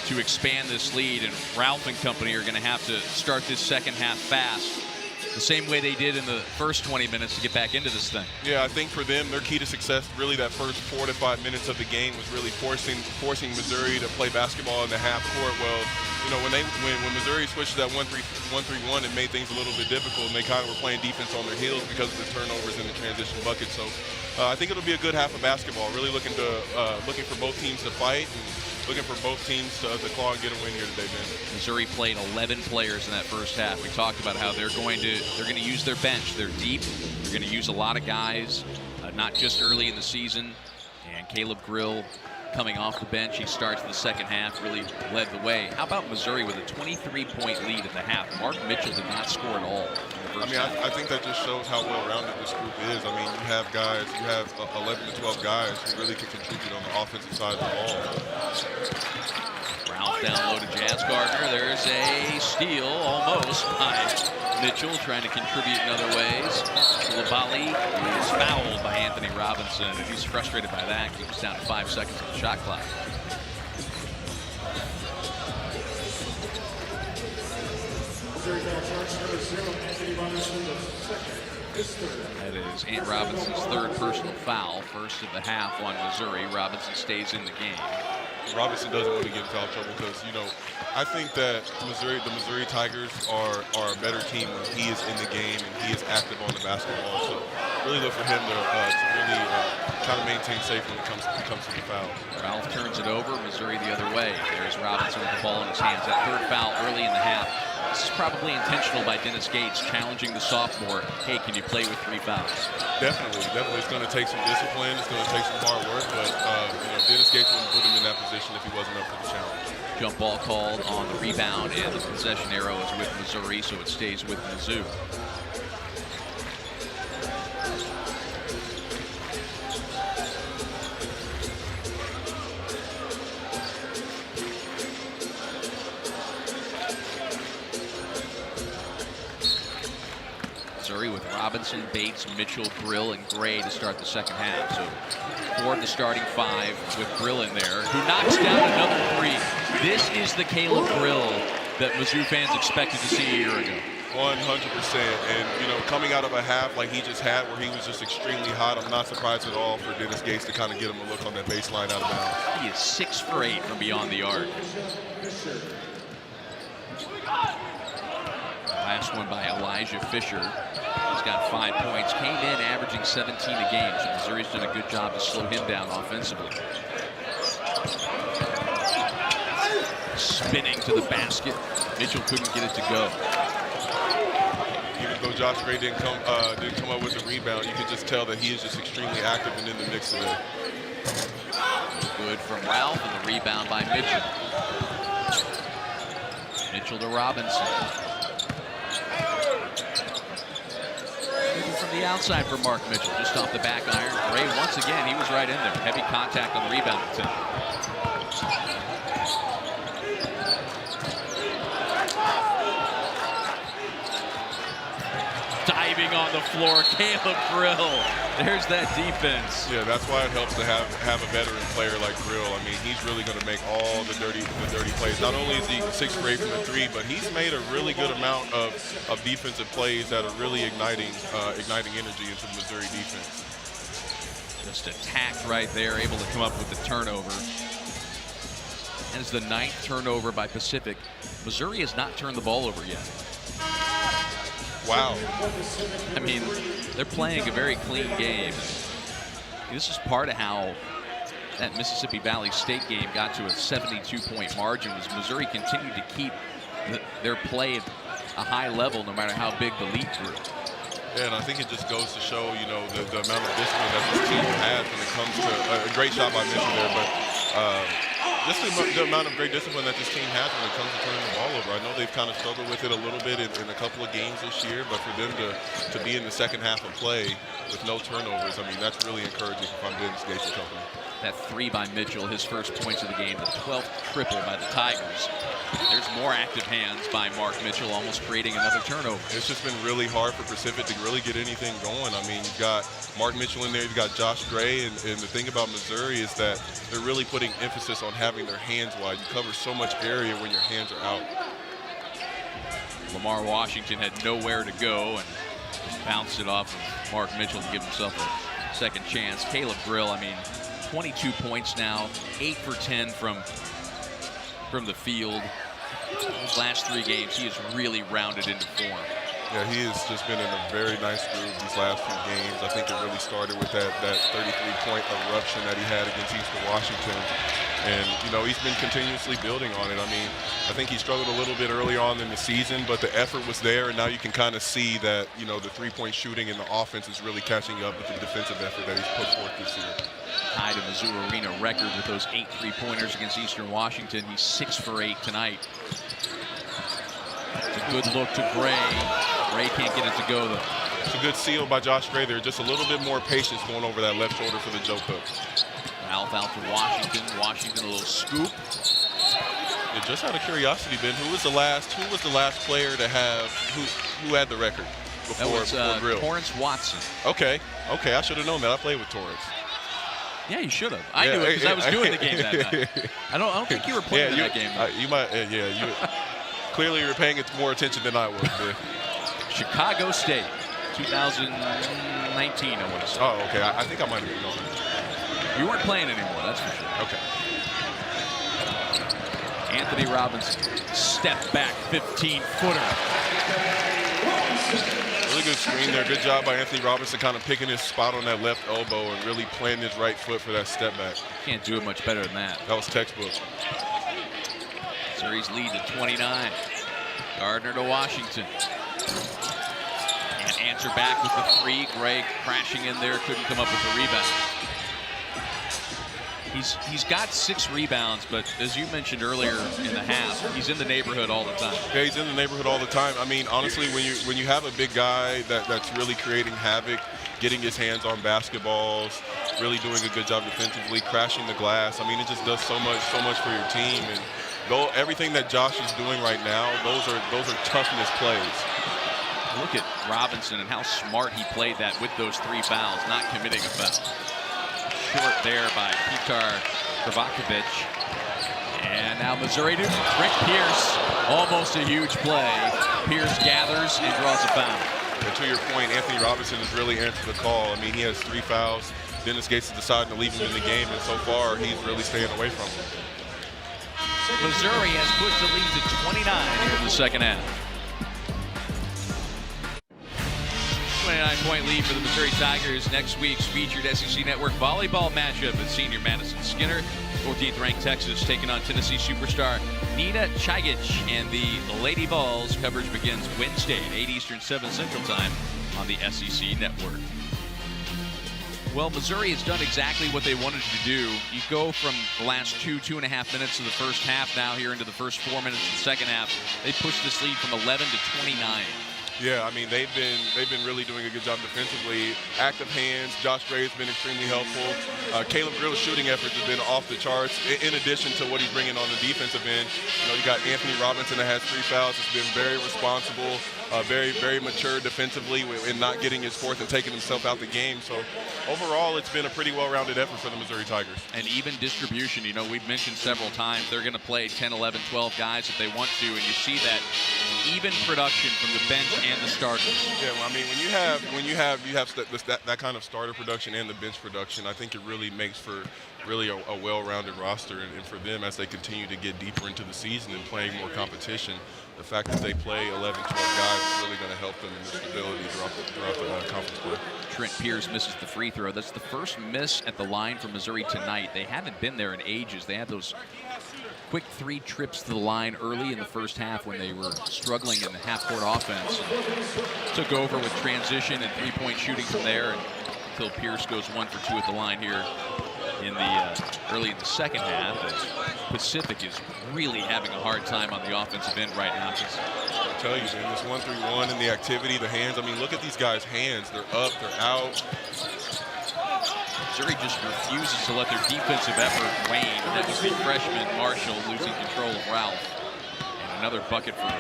Speaker 1: to expand this lead, and Ralph and company are going to have to start this second half fast, the same way they did in the first 20 minutes to get back into this thing.
Speaker 2: Yeah, I think for them, their key to success, really that first 4 to 5 minutes of the game was really forcing Missouri to play basketball in the half court. Well, you know, when Missouri switched to that 1-3-1, it made things a little bit difficult, and they kind of were playing defense on their heels because of the turnovers and the transition buckets. So I think it'll be a good half of basketball. Really looking for both teams to fight, and looking for both teams to claw and get a win here today, Ben.
Speaker 1: Missouri played 11 players in that first half. We talked about how they're going to use their bench. They're deep. They're going to use a lot of guys, not just early in the season. And Caleb Grill coming off the bench. He starts the second half, really led the way. How about Missouri with a 23-point lead in the half? Mark Mitchell did not score at all.
Speaker 2: I mean, I think that just shows how well-rounded this group is. I mean, you have 11 to 12 guys who really can contribute on the offensive side of the ball.
Speaker 1: Ralph down low to Jazz Gardner. There's a steal almost by Mitchell, trying to contribute in other ways. Labali is fouled by Anthony Robinson, and he's frustrated by that because he's down to 5 seconds on the shot clock. That is Ant Robinson's third personal foul, first of the half on Missouri. Robinson stays in the game.
Speaker 2: Robinson doesn't want to get in foul trouble because, you know, I think that the Missouri Tigers are a better team when he is in the game and he is active on the basketball. So really look for him to really kind of maintain safe when it comes to the foul.
Speaker 1: Ralph turns it over, Missouri the other way. There's Robinson with the ball in his hands. That third foul early in the half. This is probably intentional by Dennis Gates, challenging the sophomore. Hey, can you play with 3 fouls?
Speaker 2: Definitely. It's going to take some discipline. It's going to take some hard work. But you know, Dennis Gates wouldn't put him in that position if he wasn't up for the challenge.
Speaker 1: Jump ball called on the rebound, and the possession arrow is with Missouri, so it stays with Mizzou. Missouri with Robinson, Bates, Mitchell, Grill, and Gray to start the second half. So 4 of the starting 5 with Grill in there, who knocks down another 3. This is the Caleb Grill that Mizzou fans expected to see a year ago.
Speaker 2: 100%. And, you know, coming out of a half like he just had where he was just extremely hot, I'm not surprised at all for Dennis Gates to kind of get him a look on that baseline out of bounds.
Speaker 1: He is 6 for 8 from beyond the arc. Last one by Elijah Fisher. He's got 5 points. Came in averaging 17 a game, so Missouri's done a good job to slow him down offensively. Spinning to the basket. Mitchell couldn't get it to go.
Speaker 2: Even though Josh Gray didn't come up with the rebound, you could just tell that he is just extremely active and in the mix today.
Speaker 1: Good from Ralph, and the rebound by Mitchell. Mitchell to Robinson. From the outside for Mark Mitchell, just off the back iron. Gray, once again, he was right in there. Heavy contact on the rebound attempt. diving on the floor. Caleb Grill. There's that defense.
Speaker 2: Yeah, that's why it helps to have a veteran player like Grill. I mean, he's really going to make all the dirty plays. Not only is he 6 for 8 from the 3, but he's made a really good amount of defensive plays that are really igniting energy into the Missouri defense.
Speaker 1: Just attacked right there, able to come up with the turnover. And it's the 9th turnover by Pacific. Missouri has not turned the ball over yet.
Speaker 2: Wow.
Speaker 1: I mean, they're playing a very clean game. This is part of how that Mississippi Valley State game got to a 72-point margin, was Missouri continued to keep their play at a high level no matter how big the lead grew.
Speaker 2: Yeah, and I think it just goes to show, you know, the amount of discipline that this team has when it comes to a great shot by Mitchell there, but just the amount of great discipline that this team has when it comes to turning the ball over. I know they've kind of struggled with it a little bit in a couple of games this year, but for them to be in the second half of play with no turnovers, I mean, that's really encouraging if I'm Dennis Gates and company.
Speaker 1: That 3 by Mitchell, his first points of the game, the 12th triple by the Tigers. There's more active hands by Mark Mitchell, almost creating another turnover.
Speaker 2: It's just been really hard for Pacific to really get anything going. I mean, you've got Mark Mitchell in there, you've got Josh Gray, and the thing about Missouri is that they're really putting emphasis on having their hands wide. You cover so much area when your hands are out.
Speaker 1: Lamar Washington had nowhere to go and bounced it off of Mark Mitchell to give himself a second chance. Caleb Grill, I mean, 22 points now, 8 for 10 from the field. Those last 3 games, he has really rounded into form.
Speaker 2: Yeah, he has just been in a very nice groove these last few games. I think it really started with that 33-point eruption that he had against Eastern Washington. And, you know, he's been continuously building on it. I mean, I think he struggled a little bit early on in the season, but the effort was there, and now you can kind of see that, you know, the 3-point shooting and the offense is really catching up with the defensive effort that he's put forth this year.
Speaker 1: Tied a Mizzou Arena record with those 8 3-pointers against Eastern Washington. He's 6 for 8 tonight. It's a good look to Gray. Gray can't get it to go, though.
Speaker 2: It's a good seal by Josh Gray there. Just a little bit more patience going over that left shoulder for the Joe Cook.
Speaker 1: Ralph out to Washington. Washington a little scoop.
Speaker 2: Yeah, just out of curiosity, Ben, who was the last player to have who had the record before Grill?
Speaker 1: Torrance Watson.
Speaker 2: Okay, I should have known that. I played with Torrance.
Speaker 1: Yeah, you should have. I knew it because I was doing the game that night. I don't think you were playing in that game.
Speaker 2: You might. You clearly you were paying it more attention than I was.
Speaker 1: Chicago State, 2019. I want to say.
Speaker 2: Oh, okay. I think I might have been going.
Speaker 1: You weren't playing anymore. That's for sure.
Speaker 2: Okay.
Speaker 1: Anthony Robinson, step back, 15-footer.
Speaker 2: Really good screen there. Good job by Anthony Robinson, kind of picking his spot on that left elbow and really planting his right foot for that step back.
Speaker 1: Can't do it much better than that.
Speaker 2: That was textbook.
Speaker 1: Missouri's lead to 29. Gardner to Washington. Can't answer back with the 3. Gray crashing in there, couldn't come up with the rebound. He's got 6 rebounds, but as you mentioned earlier in the half, he's in the neighborhood all the time.
Speaker 2: Yeah, he's in the neighborhood all the time. I mean, honestly, when you have a big guy that's really creating havoc, getting his hands on basketballs, really doing a good job defensively, crashing the glass, I mean, it just does so much for your team. And everything that Josh is doing right now, those are toughness plays.
Speaker 1: Look at Robinson and how smart he played that with those 3 fouls, not committing a foul. Short there by Petar Kravakovic. And now Missouri to Rick Pierce. Almost a huge play. Pierce gathers and draws a foul.
Speaker 2: And to your point, Anthony Robinson has really answered the call. I mean, he has 3 fouls. Dennis Gates has decided to leave him in the game, and so far he's really staying away from him.
Speaker 1: Missouri has pushed the lead to 29 here in the second half. 29-point lead for the Missouri Tigers. Next week's featured SEC Network volleyball matchup at Senior Madison Skinner. 14th-ranked Texas taking on Tennessee superstar Nina Chigic. And the Lady Vols coverage begins Wednesday at 8 Eastern, 7 Central Time on the SEC Network. Well, Missouri has done exactly what they wanted to do. You go from the last 2.5 minutes of the first half now here into the first 4 minutes of the second half. They pushed this lead from 11 to 29.
Speaker 2: Yeah, I mean, they've been really doing a good job defensively. Active hands. Josh Gray has been extremely helpful. Caleb Grill's shooting efforts have been off the charts. In addition to what he's bringing on the defensive end, you know, you got Anthony Robinson that has 3 fouls. Has been very responsible. very, very mature defensively in not getting his fourth and taking himself out the game. So overall, it's been a pretty well-rounded effort for the Missouri Tigers.
Speaker 1: And even distribution, you know, we've mentioned several times, they're going to play 10, 11, 12 guys if they want to, and you see that even production from the bench and the starters.
Speaker 2: Yeah, well, I mean, when you have that kind of starter production and the bench production, I think it really makes for really a well-rounded roster, and for them as they continue to get deeper into the season and playing more competition, the fact that they play 11, 12 guys is really going to help them in their stability throughout the conference play.
Speaker 1: Trent Pierce misses the free throw. That's the first miss at the line for Missouri tonight. They haven't been there in ages. They had those quick 3 trips to the line early in the first half when they were struggling in the half-court offense. Took over with transition and three-point shooting from there until Pierce goes 1 for 2 at the line here in the early in the second half. Pacific is really having a hard time on the offensive end right now.
Speaker 2: I tell you, man, this 1-3-1 and the activity, the hands. I mean, look at these guys' hands. They're up, they're out.
Speaker 1: Missouri just refuses to let their defensive effort wane. That was the freshman Marshall losing control of Ralph. And another bucket for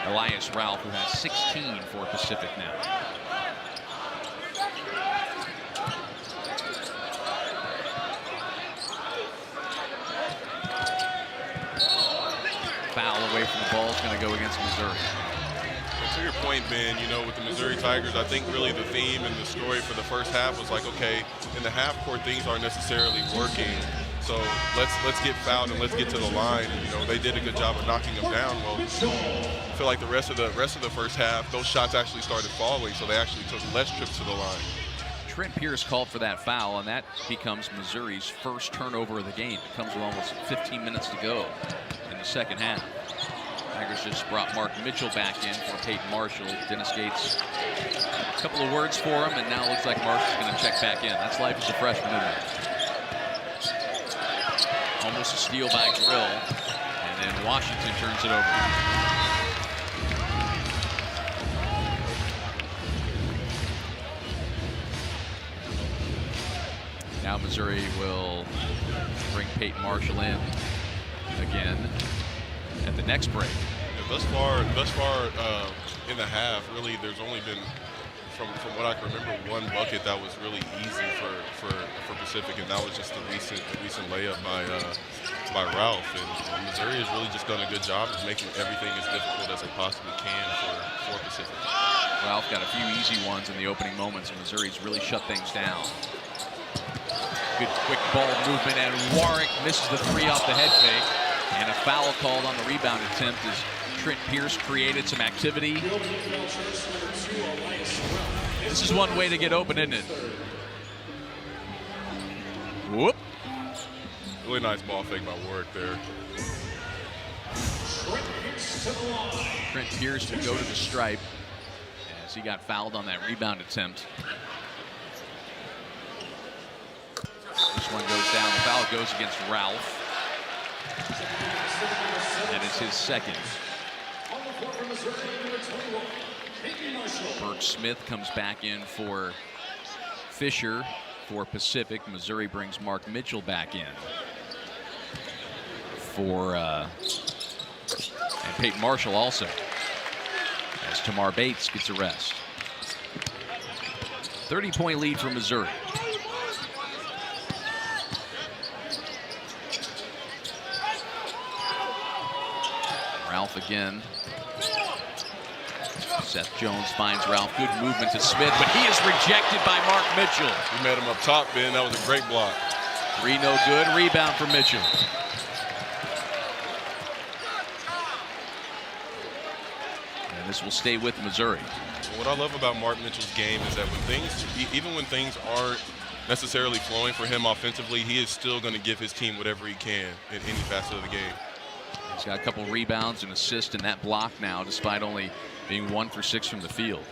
Speaker 1: Elias Ralph, who has 16 for Pacific now. Foul away from the ball is going to go against Missouri.
Speaker 2: And to your point, Ben, you know, with the Missouri Tigers, I think really the theme and the story for the first half was like, okay, in the half court things aren't necessarily working, so let's get fouled and let's get to the line. And, you know, they did a good job of knocking them down. Well, I feel like the rest of the first half, those shots actually started falling, so they actually took less trips to the line.
Speaker 1: Trent Pierce called for that foul, and that becomes Missouri's first turnover of the game. It comes with almost 15 minutes to go in the second half. Tigers just brought Mark Mitchell back in for Peyton Marshall. Dennis Gates, a couple of words for him, and now it looks like Marshall's going to check back in. That's life as a freshman, isn't it? Almost a steal by Grill, and then Washington turns it over. Now Missouri will bring Peyton Marshall in again at the next break.
Speaker 2: Yeah, thus far in the half, really, there's only been, from what I can remember, one bucket that was really easy for Pacific, and that was just a recent layup by Ralph. And Missouri has really just done a good job of making everything as difficult as they possibly can for Pacific.
Speaker 1: Ralph got a few easy ones in the opening moments, and Missouri's really shut things down. Good quick ball movement, and Warwick misses the 3 off the head fake. And a foul called on the rebound attempt as Trent Pierce created some activity. This is one way to get open, isn't it? Whoop.
Speaker 2: Really nice ball fake by Warwick there.
Speaker 1: Trent Pierce will go to the stripe as he got fouled on that rebound attempt. This one goes down. The foul goes against Ralph. That is his second. Burke Smith comes back in for Fisher for Pacific. Missouri brings Mark Mitchell back in for and Peyton Marshall also, as Tamar Bates gets a rest. 30-point lead for Missouri. Ralph again. Seth Jones finds Ralph. Good movement to Smith, but he is rejected by Mark Mitchell.
Speaker 2: We met him up top, Ben. That was a great block.
Speaker 1: 3 no good. Rebound for Mitchell. And this will stay with Missouri.
Speaker 2: What I love about Mark Mitchell's game is that even when things aren't necessarily flowing for him offensively, he is still going to give his team whatever he can in any facet of the game.
Speaker 1: He's got a couple rebounds and assists in that block now, despite only being 1 for 6 from the field.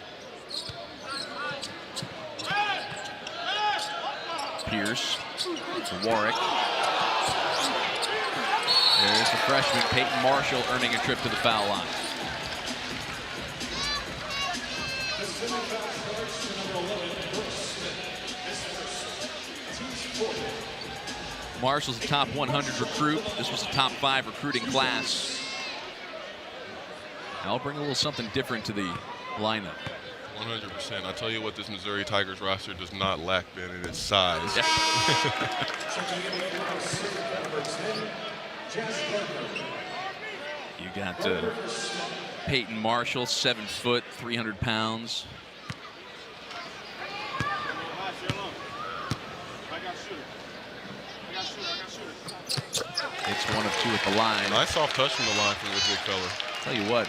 Speaker 1: Pierce to Warwick. There's the freshman Peyton Marshall earning a trip to the foul line. Marshall's a top 100 recruit. This was a top 5 recruiting class. I'll bring a little something different to the lineup.
Speaker 2: 100%. I tell you what, this Missouri Tigers roster does not lack, Ben, in its size.
Speaker 1: You got Peyton Marshall, 7 foot, 300 pounds. It's 1 of 2 at the line.
Speaker 2: Nice soft touch from the line from this big fella.
Speaker 1: Tell you what,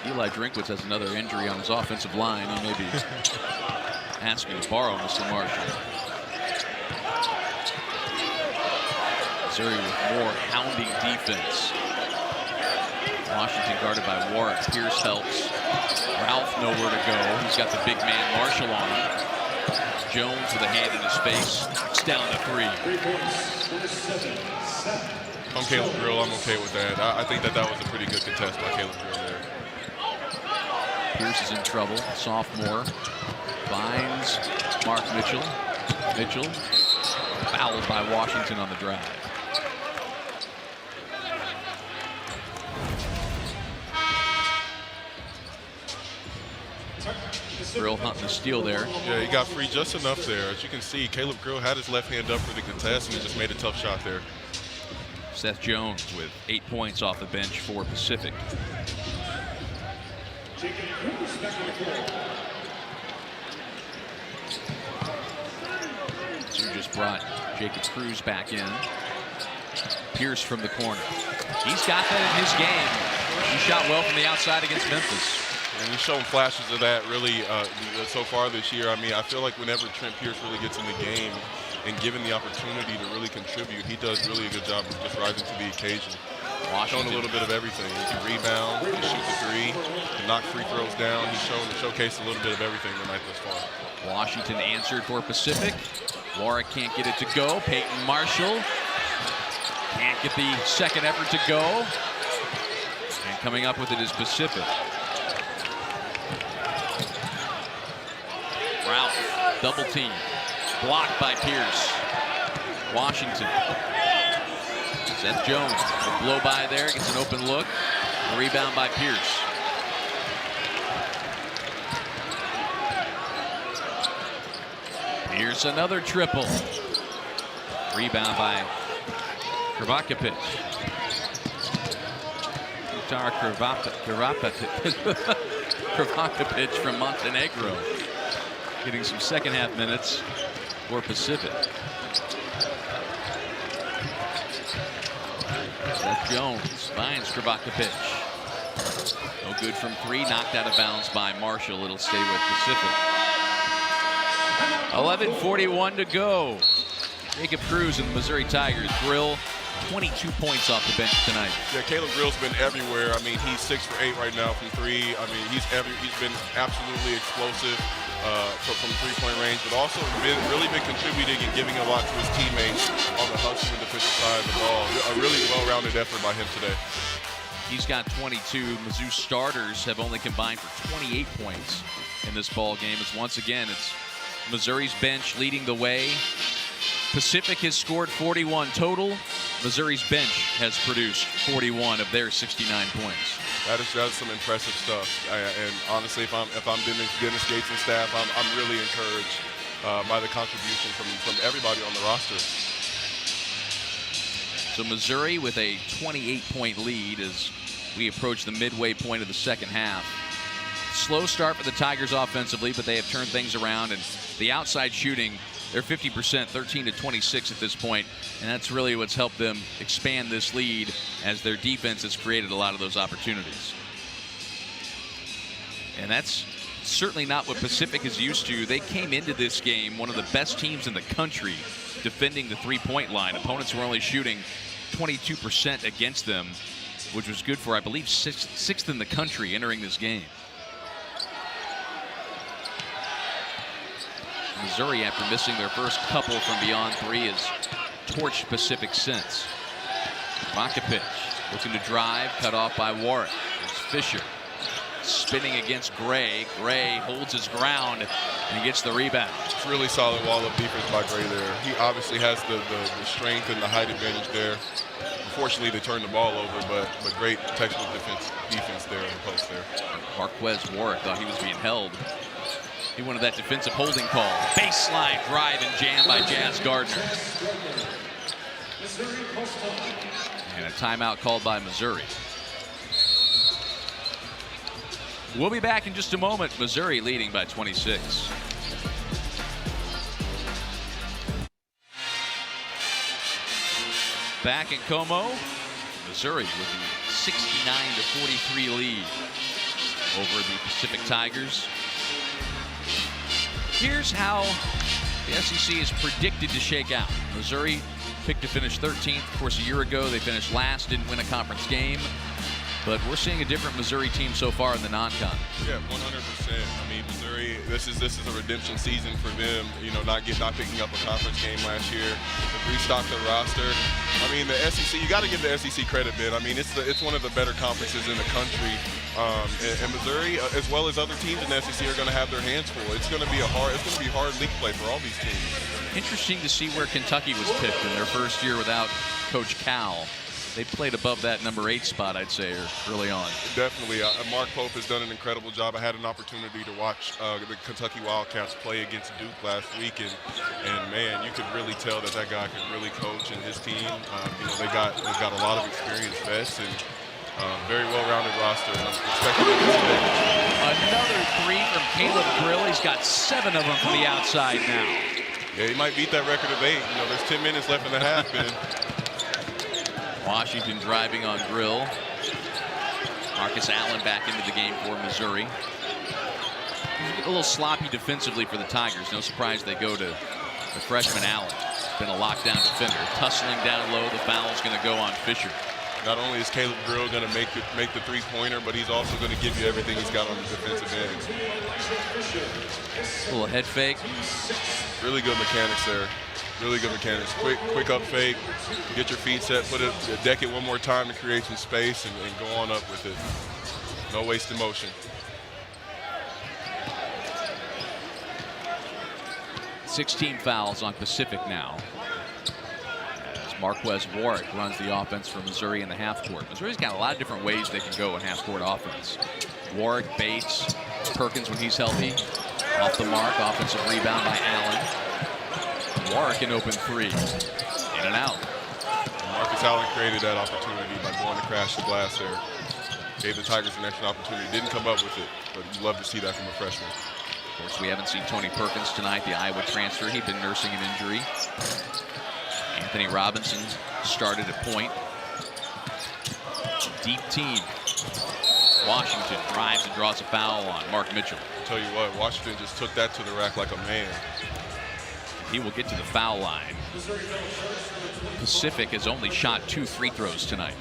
Speaker 1: Eli Drinkwitz has another injury on his offensive line. He may be asking to borrow Mr. Marshall. Missouri with more hounding defense. Washington guarded by Warwick. Pierce helps. Ralph nowhere to go. He's got the big man Marshall on him. Jones with a hand in his face. It's down to 3.
Speaker 2: I'm Caleb Grill. I'm okay with that. I think that was a pretty good contest by Caleb Grill there.
Speaker 1: Pierce is in trouble. Sophomore finds Mark Mitchell. Mitchell fouled by Washington on the drive. Grill hunting a steal there.
Speaker 2: Yeah, he got free just enough there. As you can see, Caleb Grill had his left hand up for the contest and he just made a tough shot there.
Speaker 1: Seth Jones with 8 points off the bench for Pacific. Mizzou just brought Jacob Cruz back in. Pierce from the corner. He's got that in his game. He shot well from the outside against Memphis.
Speaker 2: And he's shown flashes of that really so far this year. I mean, I feel like whenever Trent Pierce really gets in the game and given the opportunity to really contribute, he does really a good job of just rising to the occasion. Showing a little bit of everything. He can rebound, he can shoot the three, can knock free throws down. He's showcased a little bit of everything tonight thus far.
Speaker 1: Washington answered for Pacific. Warwick can't get it to go. Peyton Marshall can't get the second effort to go. And coming up with it is Pacific. Ralph, double team, blocked by Pierce. Washington. Seth Jones, a blow by there, gets an open look. A rebound by Pierce. Pierce, another triple. Rebound by Kravakovic. Kravakovic from Montenegro. Getting some second half minutes for Pacific. Seth Jones finds Kravakovic. No good from 3, knocked out of bounds by Marshall. It'll stay with Pacific. 11:41 to go. Jacob Cruz and the Missouri Tigers. Grill, 22 points off the bench tonight.
Speaker 2: Yeah, Caleb Grill's been everywhere. I mean, he's 6 for 8 right now from 3. I mean, he's been absolutely explosive from three-point range, but also really been contributing and giving a lot to his teammates on the hustle and defensive side of the ball. A really well-rounded effort by him today.
Speaker 1: He's got 22. Mizzou starters have only combined for 28 points in this ball game. As once again, it's Missouri's bench leading the way. Pacific has scored 41 total. Missouri's bench has produced 41 of their 69 points.
Speaker 2: That's some impressive stuff. And honestly, if I'm Dennis Gates and staff, I'm really encouraged by the contribution from everybody on the roster.
Speaker 1: So Missouri with a 28-point lead as we approach the midway point of the second half. Slow start for the Tigers offensively, but they have turned things around, and the outside shooting, they're 50%, 13 to 26 at this point, and that's really what's helped them expand this lead as their defense has created a lot of those opportunities. And that's certainly not what Pacific is used to. They came into this game one of the best teams in the country defending the three-point line. Opponents were only shooting 22% against them, which was good for, I believe, sixth in the country entering this game. Missouri, after missing their first couple from beyond 3, has torched Pacific since. Kravakovic looking to drive, cut off by Warwick. It's Fisher spinning against Gray. Gray holds his ground and he gets the rebound.
Speaker 2: It's really solid wall-up defense by Gray there. He obviously has the strength and the height advantage there. unfortunately, they turned the ball over, but great textbook defense there in the post there.
Speaker 1: Marquez Warwick thought he was being held. He wanted that defensive holding call. Baseline drive and jam by Jazz Gardner. And a timeout called by Missouri. We'll be back in just a moment. Missouri leading by 26. Back in Como, Missouri with the 69-43 lead over the Pacific Tigers. Here's how the SEC is predicted to shake out. Missouri picked to finish 13th. Of course, a year ago they finished last, didn't win a conference game. But we're seeing a different Missouri team so far in the non-con.
Speaker 2: Yeah, 100%. I mean, Missouri, this is a redemption season for them. You know, not picking up a conference game last year. They've restocked their roster. I mean, the SEC, you got to give the SEC credit, Ben. I mean, it's one of the better conferences in the country. And Missouri, as well as other teams in the SEC, are going to have their hands full. It's going to be hard league play for all these teams. Interesting
Speaker 1: to see where Kentucky was picked in their first year without Coach Cal. They played above that number 8 spot, I'd say, early on.
Speaker 2: Definitely. Mark Pope has done an incredible job. I had an opportunity to watch the Kentucky Wildcats play against Duke last week, and man, you could really tell that guy can really coach, and his team, you know, they've got a lot of experienced vets and very well-rounded roster. And I'm expecting them to today.
Speaker 1: Another 3 from Caleb Grill. He's got 7 of them from the outside now.
Speaker 2: Yeah, he might beat that record of 8. You know, there's 10 minutes left in the half, Ben.
Speaker 1: Washington driving on Grill. Marcus Allen back into the game for Missouri. A little sloppy defensively for the Tigers. No surprise they go to the freshman Allen. Been a lockdown defender. Tussling down low. The foul's going to go on Fisher.
Speaker 2: Not only is Caleb Grill going to make the three-pointer, but he's also going to give you everything he's got on the defensive end.
Speaker 1: A little head fake.
Speaker 2: Really good mechanics there. Really good mechanics. Quick up fake, get your feet set, deck it one more time to create some space, and go on up with it. No wasted motion.
Speaker 1: 16 fouls on Pacific now. As Marquez Warwick runs the offense for Missouri in the half court. Missouri's got a lot of different ways they can go in half court offense. Warwick, Bates, Perkins when he's healthy. Off the mark, offensive rebound by Allen. Warwick an open 3. In and out.
Speaker 2: Marcus Allen created that opportunity by going to crash the glass there. Gave the Tigers an extra opportunity. Didn't come up with it, but you'd love to see that from a freshman.
Speaker 1: Of course, we haven't seen Tony Perkins tonight, the Iowa transfer. He'd been nursing an injury. Anthony Robinson started at point. Deep team. Washington drives and draws a foul on Mark Mitchell.
Speaker 2: I'll tell you what, Washington just took that to the rack like a man.
Speaker 1: He will get to the foul line. Pacific has only shot 2 free throws tonight.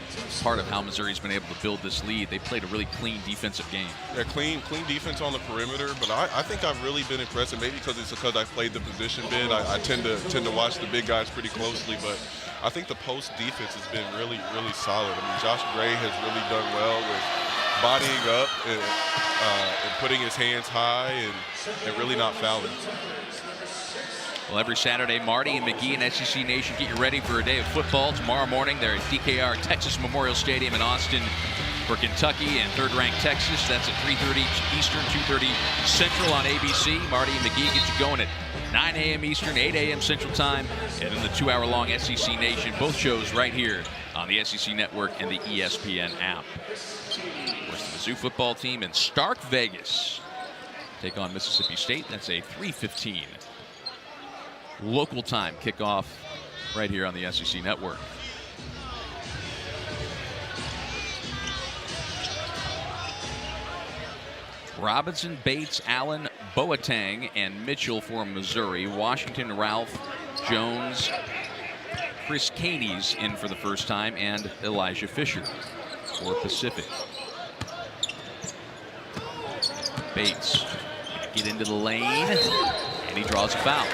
Speaker 1: Part of how Missouri's been able to build this lead. They played a really clean defensive game.
Speaker 2: Yeah, clean defense on the perimeter, but I think I've really been impressed, and maybe because I've played the position bit. I tend to watch the big guys pretty closely, but I think the post defense has been really, really solid. I mean, Josh Gray has really done well with bodying up and putting his hands high and really not fouling.
Speaker 1: Well, every Saturday, Marty and McGee and SEC Nation get you ready for a day of football. Tomorrow morning, they're at DKR Texas Memorial Stadium in Austin for Kentucky and third-ranked Texas. That's at 3:30 Eastern, 2:30 Central on ABC. Marty and McGee get you going at 9 a.m. Eastern, 8 a.m. Central Time, and then the 2-hour-long SEC Nation. Both shows right here on the SEC Network and the ESPN app. Of course, the Mizzou football team in Stark Vegas take on Mississippi State. That's a 3:15 local time kickoff right here on the SEC Network. Robinson, Bates, Allen, Boateng, and Mitchell for Missouri. Washington, Ralph, Jones, Chris Caney's in for the first time, and Elijah Fisher for Pacific. Bates get into the lane, and he draws a foul.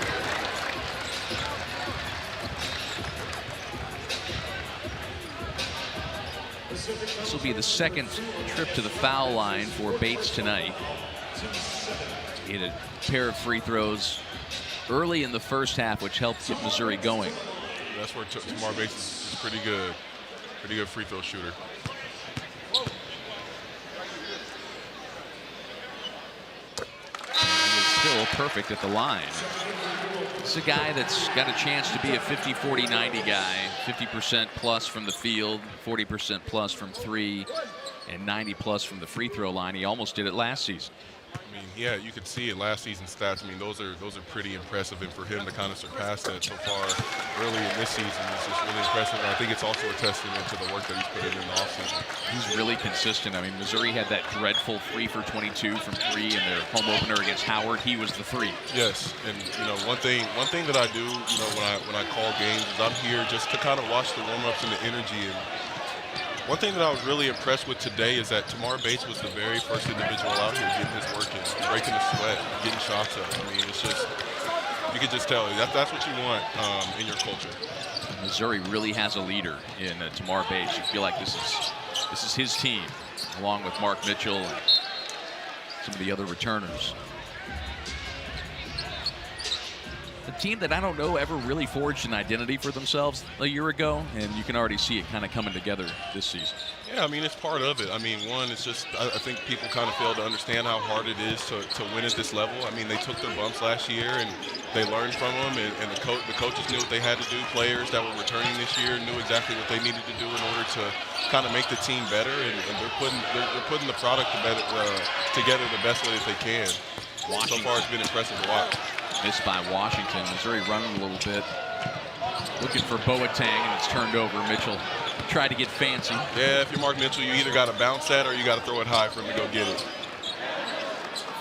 Speaker 1: This will be the second trip to the foul line for Bates tonight. He had a pair of free throws early in the first half, which helped get Missouri going.
Speaker 2: That's where Tamar Bates is pretty good. Pretty good free throw shooter.
Speaker 1: Still perfect at the line. This is a guy that's got a chance to be a 50-40-90 guy. 50% plus from the field, 40% plus from three, and 90 plus from the free throw line. He almost did it last season.
Speaker 2: I mean, yeah, you could see it last season's stats. I mean, those are pretty impressive, and for him to kind of surpass that so far early in this season is just really impressive. And I think it's also a testament to the work that he's put in the offseason.
Speaker 1: He's really consistent. I mean, Missouri had that dreadful 3 for 22 from three in their home opener against Howard. He was the 3.
Speaker 2: Yes, and one thing that I do, when I call games is I'm here just to kind of watch the warm-ups and the energy. And one thing that I was really impressed with today is that Tamar Bates was the very first individual out here getting his work in, breaking the sweat, getting shots up. I mean, it's just, you could just tell that's what you want in your culture.
Speaker 1: Missouri really has a leader in Tamar Bates. You feel like this is his team, along with Mark Mitchell and some of the other returners. A team that I don't know ever really forged an identity for themselves a year ago, and you can already see it kind of coming together this season.
Speaker 2: Yeah, I mean, it's part of it. I mean, one, it's just I think people kind of fail to understand how hard it is to win at this level. I mean, they took their bumps last year, and they learned from them, and the coaches knew what they had to do. Players that were returning this year knew exactly what they needed to do in order to kind of make the team better, and they're putting the product together the best way that they can. So far, it's been impressive to watch.
Speaker 1: Missed by Washington. Missouri running a little bit. Looking for Boateng, and it's turned over. Mitchell tried to get fancy.
Speaker 2: Yeah, if you're Mark Mitchell, you either got to bounce that or you got to throw it high for him to go get it.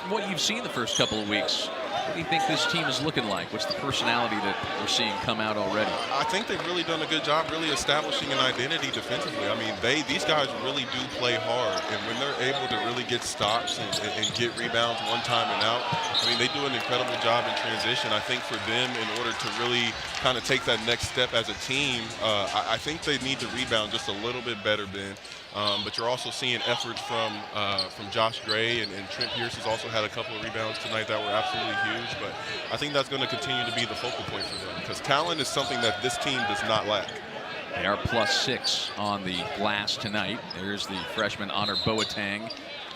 Speaker 1: From what you've seen the first couple of weeks, what do you think this team is looking like? What's the personality that we're seeing come out already?
Speaker 2: I think they've really done a good job really establishing an identity defensively. I mean, these guys really do play hard, and when they're able to really get stops and get rebounds one time and out, I mean, they do an incredible job in transition. I think for them, in order to really kind of take that next step as a team, I think they need to rebound just a little bit better, Ben. But you're also seeing efforts from Josh Gray, and Trent Pierce has also had a couple of rebounds tonight that were absolutely huge. But I think that's going to continue to be the focal point for them, because talent is something that this team does not lack.
Speaker 1: They are +6 on the glass tonight. There's the freshman Honor Boateng.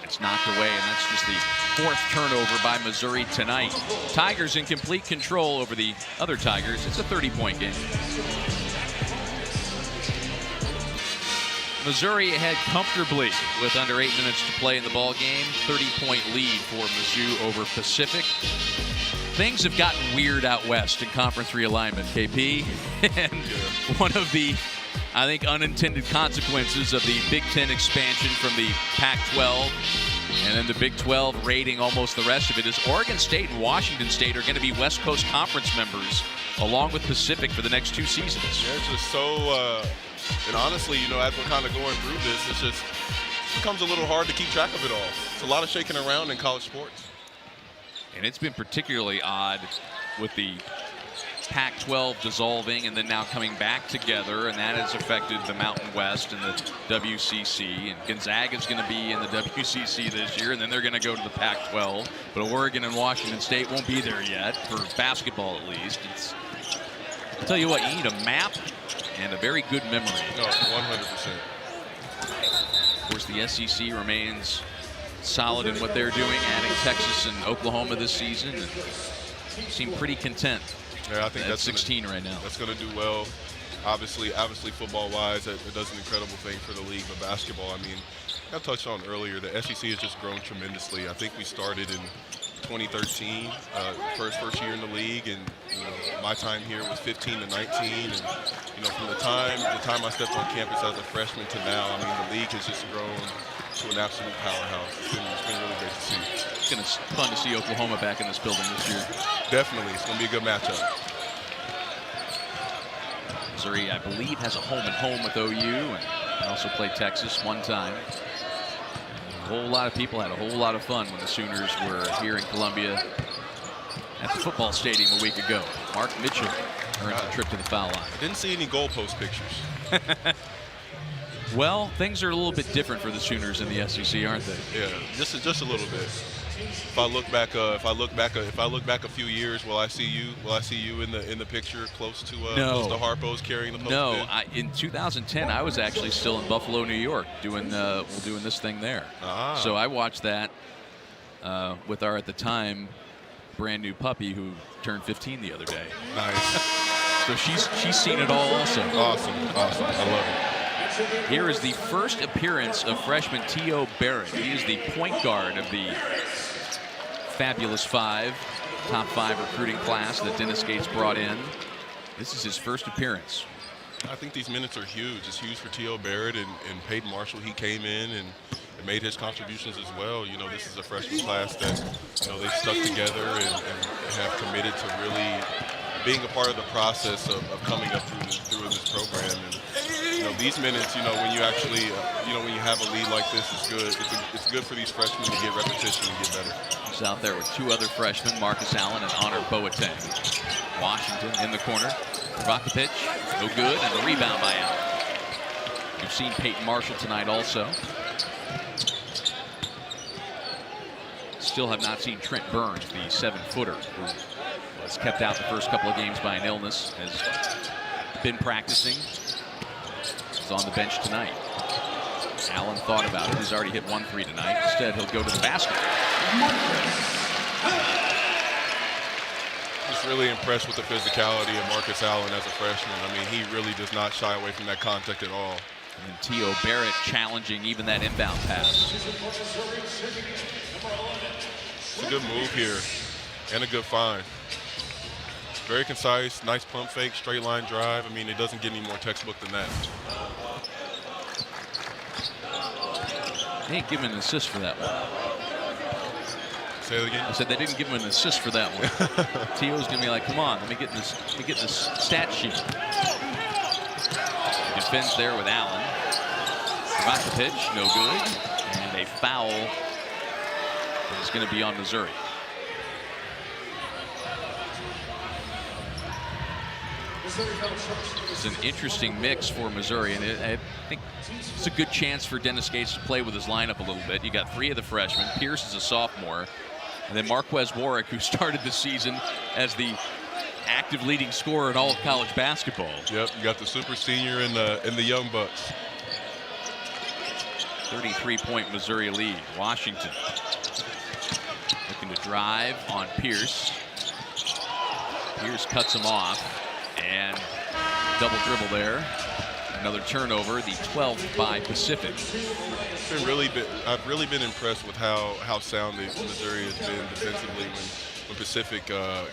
Speaker 1: It's knocked away, and that's just the 4th turnover by Missouri tonight. Tigers in complete control over the other Tigers. It's a 30-point game. Missouri ahead comfortably with under 8 minutes to play in the ball game. 30-point lead for Mizzou over Pacific. Things have gotten weird out west in conference realignment, KP. And one of the, I think, unintended consequences of the Big Ten expansion from the Pac-12 and then the Big 12 raiding almost the rest of it is Oregon State and Washington State are going to be West Coast Conference members along with Pacific for the next 2 seasons.
Speaker 2: Yeah, it's just so, and honestly, as we're kind of going through this, it becomes a little hard to keep track of it all. It's a lot of shaking around in college sports.
Speaker 1: And it's been particularly odd with the Pac-12 dissolving and then now coming back together, and that has affected the Mountain West and the WCC. And Gonzaga is going to be in the WCC this year, and then they're going to go to the Pac-12. But Oregon and Washington State won't be there yet, for basketball at least. I'll tell you what, you need a map and a very good memory.
Speaker 2: No, 100%.
Speaker 1: Of course, the SEC remains solid in what they're doing, adding Texas and Oklahoma this season, and seem pretty content.
Speaker 2: Yeah, I think that's
Speaker 1: 16 right now.
Speaker 2: That's going to do well. Obviously, football-wise, it does an incredible thing for the league. But basketball, I mean, I touched on earlier, the SEC has just grown tremendously. I think we started in 2013, first year in the league, and my time here was 15 to 19, and from the time I stepped on campus as a freshman to now, I mean, the league has just grown to an absolute powerhouse. It's been really great to see.
Speaker 1: It's going to be fun to see Oklahoma back in this building this year.
Speaker 2: Definitely, it's going to be a good matchup.
Speaker 1: Missouri, I believe, has a home with OU, and also played Texas one time. A whole lot of people had a whole lot of fun when the Sooners were here in Columbia at the football stadium a week ago. Mark Mitchell earns a trip to the foul line.
Speaker 2: I didn't see any goalpost pictures.
Speaker 1: Well, things are a little bit different for the Sooners in the SEC, aren't they?
Speaker 2: Yeah, just a little bit. if I look back a few years, will I see you in the picture close to
Speaker 1: No.
Speaker 2: close to Harpo's carrying the post?
Speaker 1: No, in 2010 I was actually still in Buffalo, New York, doing this thing there. So I watched that with our, at the time, brand new puppy who turned 15 the other day.
Speaker 2: Nice.
Speaker 1: So she's seen it all also.
Speaker 2: Awesome. I love it.
Speaker 1: Here is the first appearance of freshman T.O. Barrett. He is the point guard of the fabulous top five recruiting class that Dennis Gates brought in. This is his first appearance.
Speaker 2: I think these minutes are huge. It's huge for T.O. Barrett and Peyton Marshall. He came in and made his contributions as well. You know, this is a freshman class that, you know, they've stuck together and have committed to really being a part of the process of coming up through this program. And, you know, these minutes, you know, when you actually, when you have a lead like this, it's good. It's good for these freshmen to get repetition and get better.
Speaker 1: He's out there with two other freshmen, Marcus Allen and Honor Boateng. Washington in the corner. Provocapic, no good, and the rebound by Allen. You've seen Peyton Marshall tonight also. Still have not seen Trent Burns, the 7-footer, who was kept out the first couple of games by an illness, has been practicing. He's on the bench tonight. Allen thought about it. He's already hit 1 3 tonight. Instead, he'll go to the basket.
Speaker 2: Just really impressed with the physicality of Marcus Allen as a freshman. I mean, he really does not shy away from that contact at all.
Speaker 1: And T.O. Barrett challenging even that inbound pass.
Speaker 2: It's a good move here and a good find. Very concise, nice pump fake, straight line drive. I mean, it doesn't get any more textbook than that.
Speaker 1: They didn't give him an assist for that one.
Speaker 2: Say that again?
Speaker 1: I said they didn't give him an assist for that one. T.O.'s going to be like, come on, let me get this stat sheet. Defends there with Allen. Got the pitch, no good. And a foul is going to be on Missouri. It's an interesting mix for Missouri, and I think it's a good chance for Dennis Gates to play with his lineup a little bit. You got 3 of the freshmen. Pierce is a sophomore, and then Marquez Warwick, who started the season as the active leading scorer in all of college basketball.
Speaker 2: Yep, you got the super senior and the young bucks.
Speaker 1: 33-point Missouri lead. Washington looking to drive on Pierce. Pierce cuts him off, and double dribble there. Another turnover, the 12th by Pacific.
Speaker 2: I've really been impressed with how sound Missouri has been defensively when Pacific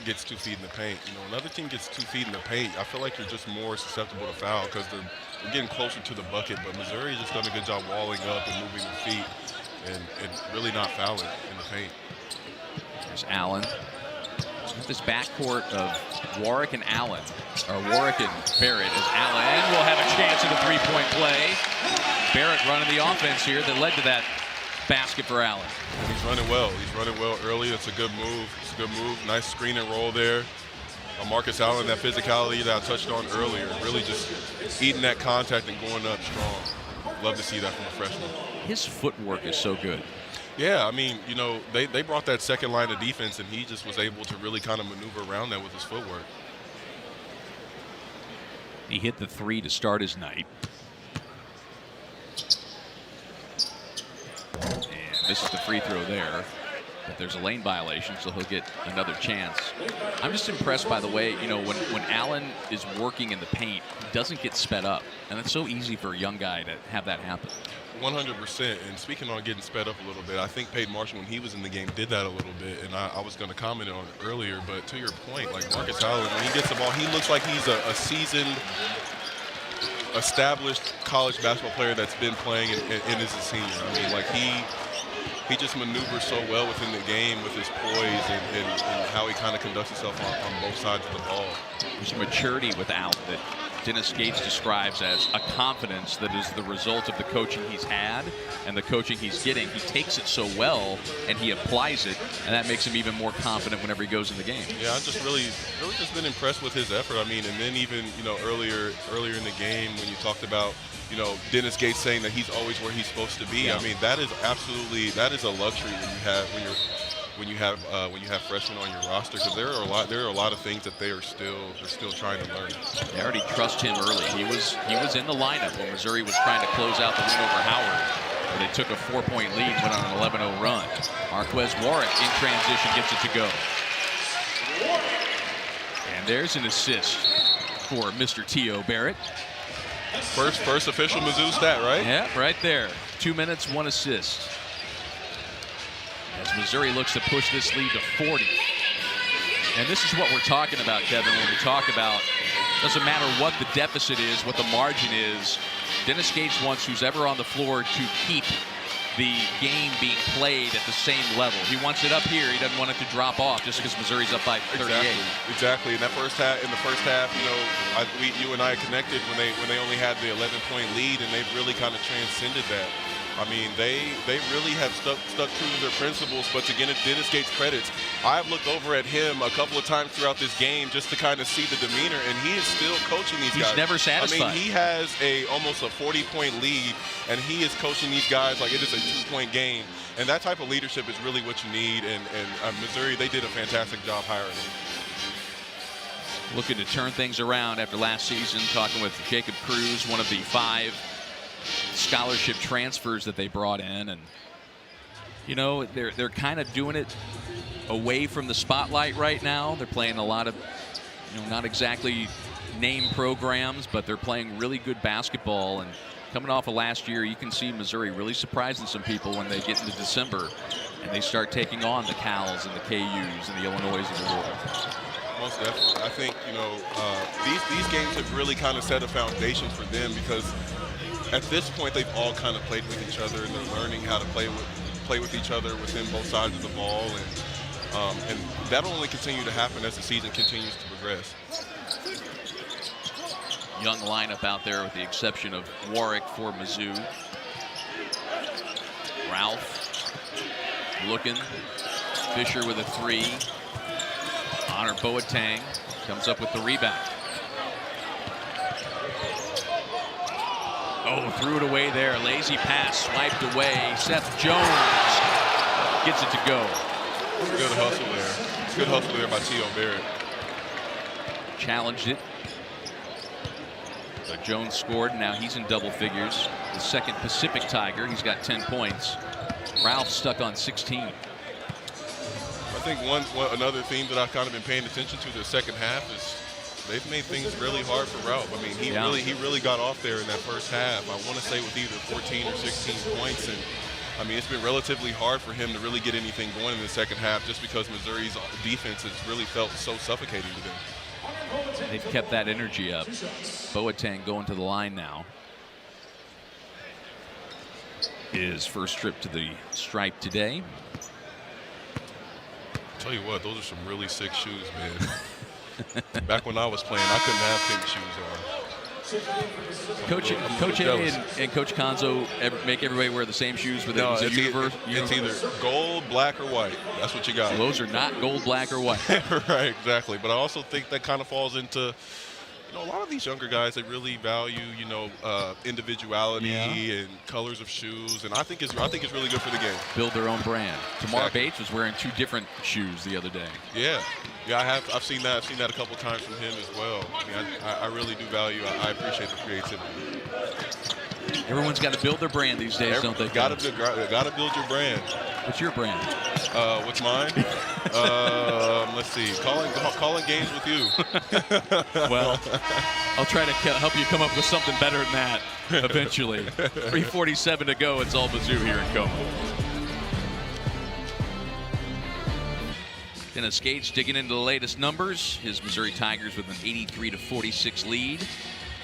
Speaker 2: gets 2 feet in the paint. You know, another team gets 2 feet in the paint, I feel like you're just more susceptible to foul because they're getting closer to the bucket. But Missouri has just done a good job walling up and moving their feet and really not fouling in the paint.
Speaker 1: There's Allen. This backcourt of Warwick and Allen, or Warwick and Barrett, as Allen will have a chance at a 3-point play. Barrett running the offense here that led to that basket for Allen.
Speaker 2: He's running well. He's running well early. It's a good move. It's a good move. Nice screen and roll there. Marcus Allen, that physicality that I touched on earlier, really just eating that contact and going up strong. Love to see that from a freshman.
Speaker 1: His footwork is so good.
Speaker 2: Yeah, I mean, you know, they brought that second line of defense, and he just was able to really kind of maneuver around that with his footwork.
Speaker 1: He hit the 3 to start his night. And this is the free throw there. But there's a lane violation, so he'll get another chance. I'm just impressed by the way, you know, when Allen is working in the paint, he doesn't get sped up. And it's so easy for a young guy to have that happen.
Speaker 2: 100%. And speaking on getting sped up a little bit, I think Peyton Marshall, when he was in the game, did that a little bit. And I was going to comment on it earlier, but to your point, like Marcus Allen, when he gets the ball, he looks like he's a seasoned, established college basketball player that's been playing and is a senior. I mean, like he just maneuvers so well within the game with his poise and how he kind of conducts himself on both sides of the ball.
Speaker 1: There's maturity with Allen that Dennis Gates describes as a confidence that is the result of the coaching he's had and the coaching he's getting. He takes it so well and he applies it, and that makes him even more confident whenever he goes in the game.
Speaker 2: Yeah, I've just really just been impressed with his effort. I mean, and then even, you know, earlier in the game when you talked about, you know, Dennis Gates saying that he's always where he's supposed to be.
Speaker 1: Yeah.
Speaker 2: I mean, that is a luxury when you're when you have freshmen on your roster, because there are a lot of things that they're still trying to learn.
Speaker 1: They already trust him early. He was in the lineup when Missouri was trying to close out the win over Howard. They took a 4-point lead, went on an 11-0 run. Marquez Warwick in transition gets it to go. And there's an assist for Mr. T.O. Barrett.
Speaker 2: First official Mizzou stat, right?
Speaker 1: Yeah, right there. 2 minutes, 1 assist. As Missouri looks to push this lead to 40. And this is what we're talking about, Kevin, when we talk about, doesn't matter what the deficit is, what the margin is. Dennis Gates wants who's ever on the floor to keep the game being played at the same level. He wants it up here. He doesn't want it to drop off just because Missouri's up by 38.
Speaker 2: Exactly. In the first half, you and I connected when they only had the 11-point lead, and they've really kind of transcended that. I mean, they really have stuck true to their principles. But to get Dennis Gates credits, I've looked over at him a couple of times throughout this game just to kind of see the demeanor, and he is still coaching these guys.
Speaker 1: He's never satisfied.
Speaker 2: I mean, he has almost a 40-point lead, and he is coaching these guys like it is a 2-point game. And that type of leadership is really what you need. And Missouri, they did a fantastic job hiring him.
Speaker 1: Looking to turn things around after last season, talking with Jacob Cruz, one of the 5 scholarship transfers that they brought in, and they're kind of doing it away from the spotlight right now. They're playing a lot of not exactly name programs, but they're playing really good basketball. And coming off of last year, you can see Missouri really surprising some people when they get into December and they start taking on the Cals and the KUs and the Illinois of the world.
Speaker 2: Most definitely. I think these games have really kind of set a foundation for them, because at this point, they've all kind of played with each other, and they're learning how to play with each other within both sides of the ball, and that'll only continue to happen as the season continues to progress.
Speaker 1: Young lineup out there with the exception of Warwick for Mizzou. Ralph looking. Fisher with a 3. Honor Boateng comes up with the rebound. Oh, threw it away there. Lazy pass, swiped away. Seth Jones gets it to go.
Speaker 2: Good hustle there. Good hustle there by T.O. Barrett.
Speaker 1: Challenged it. So Jones scored. Now he's in double figures. The second Pacific Tiger. He's got 10 points. Ralph stuck on 16.
Speaker 2: I think another theme that I've kind of been paying attention to the second half is they've made things really hard for Ralph. I mean, he really got off there in that first half. I want to say with either 14 or 16 points, and I mean, it's been relatively hard for him to really get anything going in the second half, just because Missouri's defense has really felt so suffocating to them.
Speaker 1: They've kept that energy up. Boateng going to the line now. His first trip to the stripe today.
Speaker 2: Tell you what, those are some really sick shoes, man. Back when I was playing, I couldn't have pink shoes on.
Speaker 1: Coach A and Coach Conzo make everybody wear the same shoes with
Speaker 2: it's either gold, black, or white. That's what you got.
Speaker 1: So those are not gold, black, or white.
Speaker 2: Right, exactly. But I also think that kind of falls into, a lot of these younger guys, they really value, individuality and colors of shoes, and I think it's really good for the game.
Speaker 1: Build their own brand. Tamar Bates was wearing 2 different shoes the other day.
Speaker 2: Yeah, I've seen that. I've seen that a couple times from him as well. I mean, I really do value. I appreciate the creativity.
Speaker 1: Everyone's got to build their brand these days, don't they?
Speaker 2: Got to build your brand.
Speaker 1: What's your brand?
Speaker 2: What's mine? Let's see. Calling games with you.
Speaker 1: Well, I'll try to help you come up with something better than that eventually. 3:47 to go. It's all Mizzou here in Como. Dennis Gates digging into the latest numbers. His Missouri Tigers with an 83-46 lead.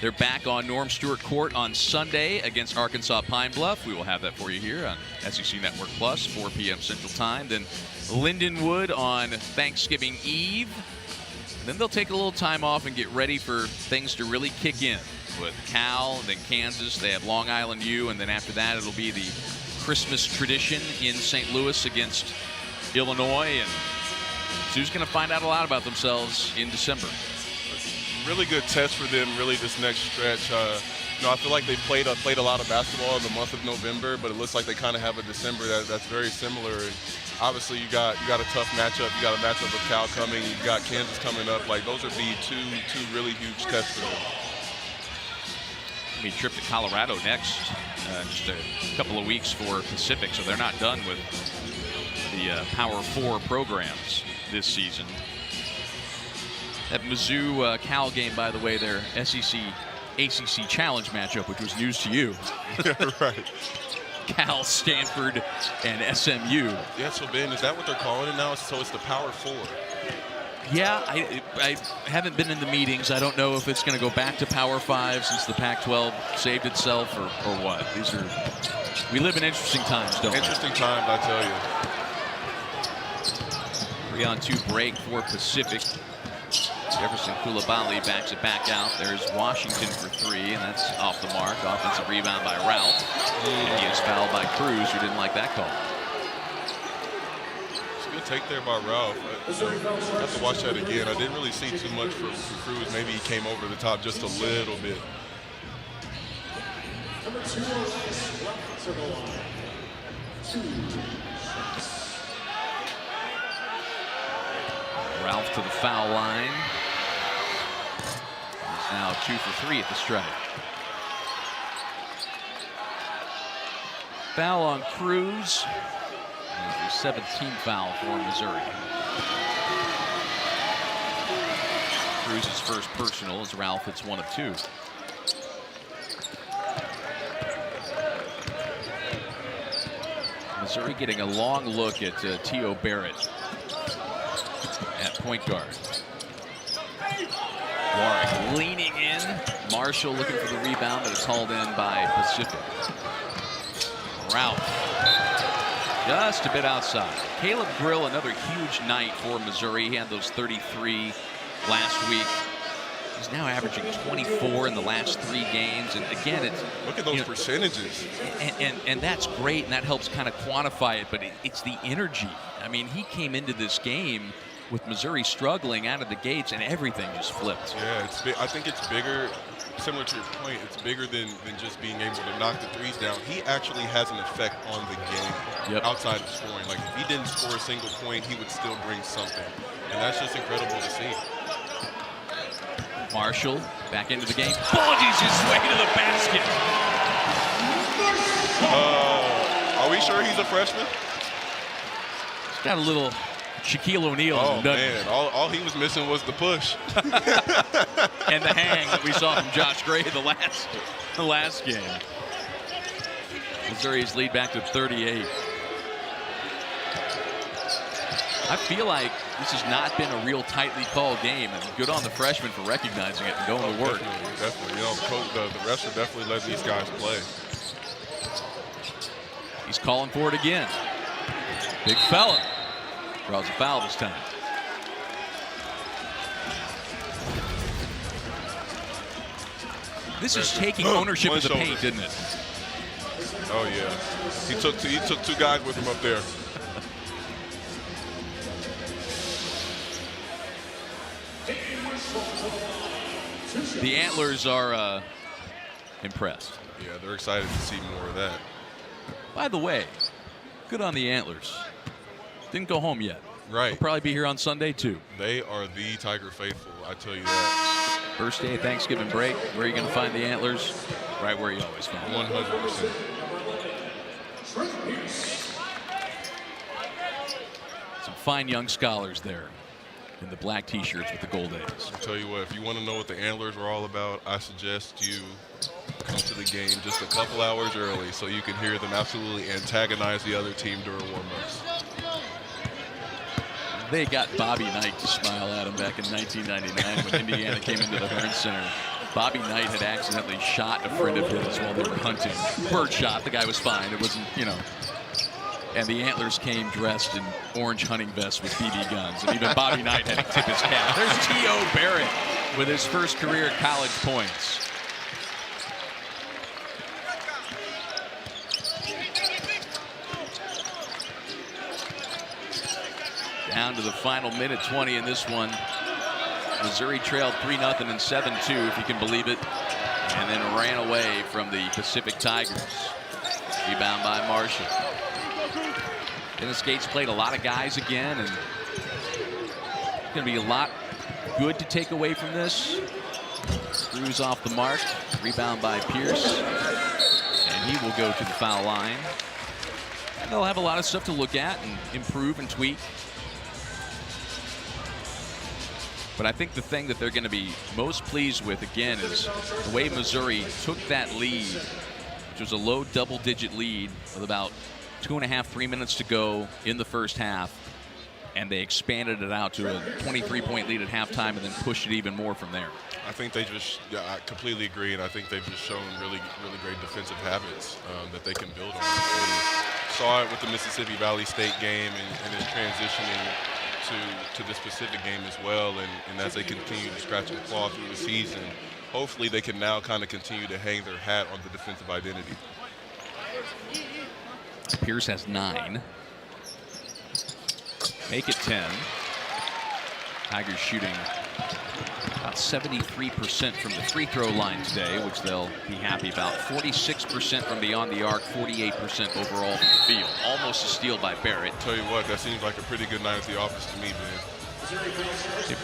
Speaker 1: They're back on Norm Stewart Court on Sunday against Arkansas Pine Bluff. We will have that for you here on SEC Network Plus, 4 p.m. Central Time. Then Lindenwood on Thanksgiving Eve. And then they'll take a little time off and get ready for things to really kick in. With Cal, and then Kansas, they have Long Island U, and then after that it'll be the Christmas tradition in St. Louis against Illinois. And Mizzou's going to find out a lot about themselves in December.
Speaker 2: Really good test for them, really, this next stretch. I feel like they played a lot of basketball in the month of November, but it looks like they kind of have a December that's very similar. And obviously you got a tough matchup. You got a matchup with Cal coming. You got Kansas coming up. Like those would be two really huge tests for them.
Speaker 1: I mean, trip to Colorado next, just a couple of weeks for Pacific, so they're not done with the Power 4 programs this season. That Mizzou Cal game, by the way, their SEC ACC Challenge matchup, which was news to you.
Speaker 2: Yeah, right.
Speaker 1: Cal, Stanford, and SMU.
Speaker 2: Yeah, so Ben, is that what they're calling it now? So it's the Power 4.
Speaker 1: Yeah, I haven't been in the meetings. I don't know if it's going to go back to Power 5 since the Pac-12 saved itself or what. We live in interesting times, don't we?
Speaker 2: Interesting times, I tell you.
Speaker 1: 3-on-2 break for Pacific. Jefferson Koulibaly backs it back out. There's Washington for 3, and that's off the mark. Offensive rebound by Ralph. And he is fouled by Cruz, who didn't like that call.
Speaker 2: It's a good take there by Ralph. I have to watch that again. I didn't really see too much from Cruz. Maybe he came over the top just a little bit.
Speaker 1: Ralph to the foul line. He's now 2 for 3 at the stripe. Foul on Cruz. The 17th foul for Missouri. Cruz's first personal as Ralph hits 1 of 2. Missouri getting a long look at T.O. Barrett at point guard. Warwick leaning in. Marshall looking for the rebound, but it's hauled in by Pacific. Ralph just a bit outside. Caleb Grill, another huge night for Missouri. He had those 33 last week. He's now averaging 24 in the last 3 games. And again, it's
Speaker 2: look at those percentages.
Speaker 1: And that's great, and that helps kind of quantify it, but it's the energy. I mean, he came into this game with Missouri struggling out of the gates, and everything just flipped.
Speaker 2: Yeah, I think it's bigger, similar to your point, it's bigger than just being able to knock the threes down. He actually has an effect on the game outside of scoring. Like, if he didn't score a single point, he would still bring something. And that's just incredible to see.
Speaker 1: Marshall back into the game. Bulges his way to the basket.
Speaker 2: Are we sure he's a freshman?
Speaker 1: He's got a little Shaquille O'Neal.
Speaker 2: Oh, man. All he was missing was the push.
Speaker 1: And the hang that we saw from Josh Gray the last game. Missouri's lead back to 38. I feel like this has not been a real tightly called game, and good on the freshman for recognizing it and going to work.
Speaker 2: Definitely. You know, the refs are definitely letting these guys play.
Speaker 1: He's calling for it again. Big fella. Draws a foul this time. This is taking ownership of the paint, isn't it?
Speaker 2: Oh, yeah. He took 2 guys with him up there.
Speaker 1: The Antlers are impressed.
Speaker 2: Yeah, they're excited to see more of that.
Speaker 1: By the way, good on the Antlers. Didn't go home yet.
Speaker 2: Right.
Speaker 1: They'll probably be here on Sunday, too.
Speaker 2: They are the Tiger faithful, I tell you that.
Speaker 1: First day of Thanksgiving break, where are you going to find the Antlers? Right where you always find them.
Speaker 2: 100%.
Speaker 1: Some fine young scholars there in the black T-shirts with the gold A's.
Speaker 2: I'll tell you what, if you want to know what the Antlers are all about, I suggest you come to the game just a couple hours early so you can hear them absolutely antagonize the other team during warm-ups.
Speaker 1: They got Bobby Knight to smile at him back in 1999 when Indiana came into the Hearn Center. Bobby Knight had accidentally shot a friend of his while they were hunting. Bird shot, the guy was fine. It wasn't, and the Antlers came dressed in orange hunting vests with BB guns. And even Bobby Knight had to tip his cap. There's T.O. Barrett with his first career college points. Down to the final minute 20 in this one. Missouri trailed 3-0 and 7-2, if you can believe it, and then ran away from the Pacific Tigers. Rebound by Marshall. Dennis Gates played a lot of guys again, and going to be a lot good to take away from this. Screws off the mark. Rebound by Pierce. And he will go to the foul line. And they'll have a lot of stuff to look at and improve and tweak. But I think the thing that they're going to be most pleased with, again, is the way Missouri took that lead, which was a low double-digit lead with about 2.5, 3 minutes to go in the first half. And they expanded it out to a 23-point lead at halftime and then pushed it even more from there.
Speaker 2: I think they just, I completely agree, and I think they've just shown really great defensive habits that they can build on. We saw it with the Mississippi Valley State game and then transitioning to this specific game as well. And as they continue to scratch and claw through the season, hopefully they can now kind of continue to hang their hat on the defensive identity.
Speaker 1: Pierce has 9. Make it 10. Tigers shooting about 73% from the free throw line today, which they'll be happy about. 46% from beyond the arc, 48% overall from the field. Almost a steal by Barrett.
Speaker 2: Tell you what, that seems like a pretty good night at the office to me, man.
Speaker 1: They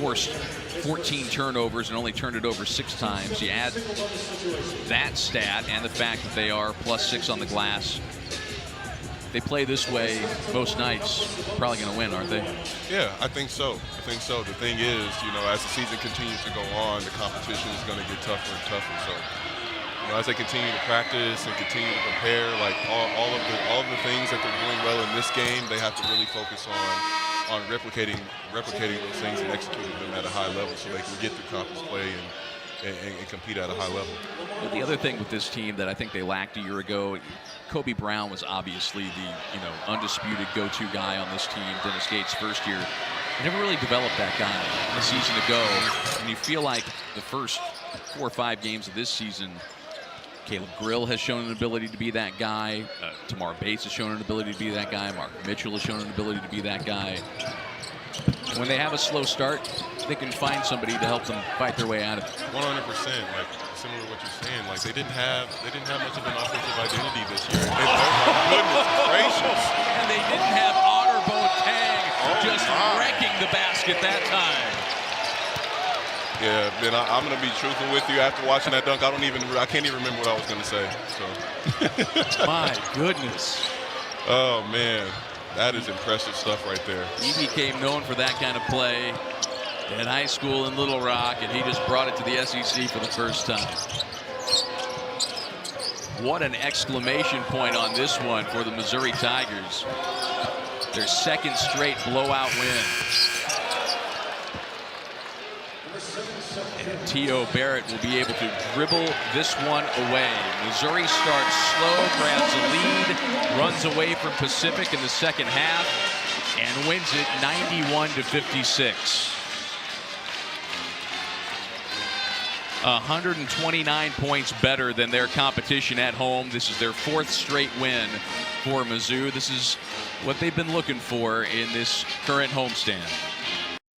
Speaker 1: forced 14 turnovers and only turned it over 6 times. You add that stat and the fact that they are +6 on the glass. They play this way most nights, probably going to win, aren't they?
Speaker 2: Yeah, I think so. The thing is, as the season continues to go on, the competition is going to get tougher and tougher. So, as they continue to practice and continue to prepare, like all of the things that they're doing well in this game, they have to really focus on replicating those things and executing them at a high level so they can get through conference play and compete at a high level.
Speaker 1: But the other thing with this team that I think they lacked a year ago, Kobe Brown was obviously the undisputed go-to guy on this team. Dennis Gates' first year, they never really developed that guy a season ago. And you feel like the first 4 or 5 games of this season, Caleb Grill has shown an ability to be that guy. Tamar Bates has shown an ability to be that guy. Mark Mitchell has shown an ability to be that guy. And when they have a slow start, they can find somebody to help them fight their way out of it.
Speaker 2: 100%. Like similar to what you're saying, like they didn't have much of an offensive identity this year. Oh my goodness gracious!
Speaker 1: And they didn't have Otter Boateng just wrecking the basket that time.
Speaker 2: Yeah, man, I'm going to be truthful with you. After watching that dunk, I can't even remember what I was going to say. So.
Speaker 1: My goodness.
Speaker 2: Oh man. That is impressive stuff right there.
Speaker 1: He became known for that kind of play in high school in Little Rock, and he just brought it to the SEC for the first time. What an exclamation point on this one for the Missouri Tigers. Their second straight blowout win. And T.O. Barrett will be able to dribble this one away. Missouri starts slow, grabs a lead, runs away from Pacific in the second half, and wins it 91-56. 129 points better than their competition at home. This is their 4th straight win for Mizzou. This is what they've been looking for in this current homestand.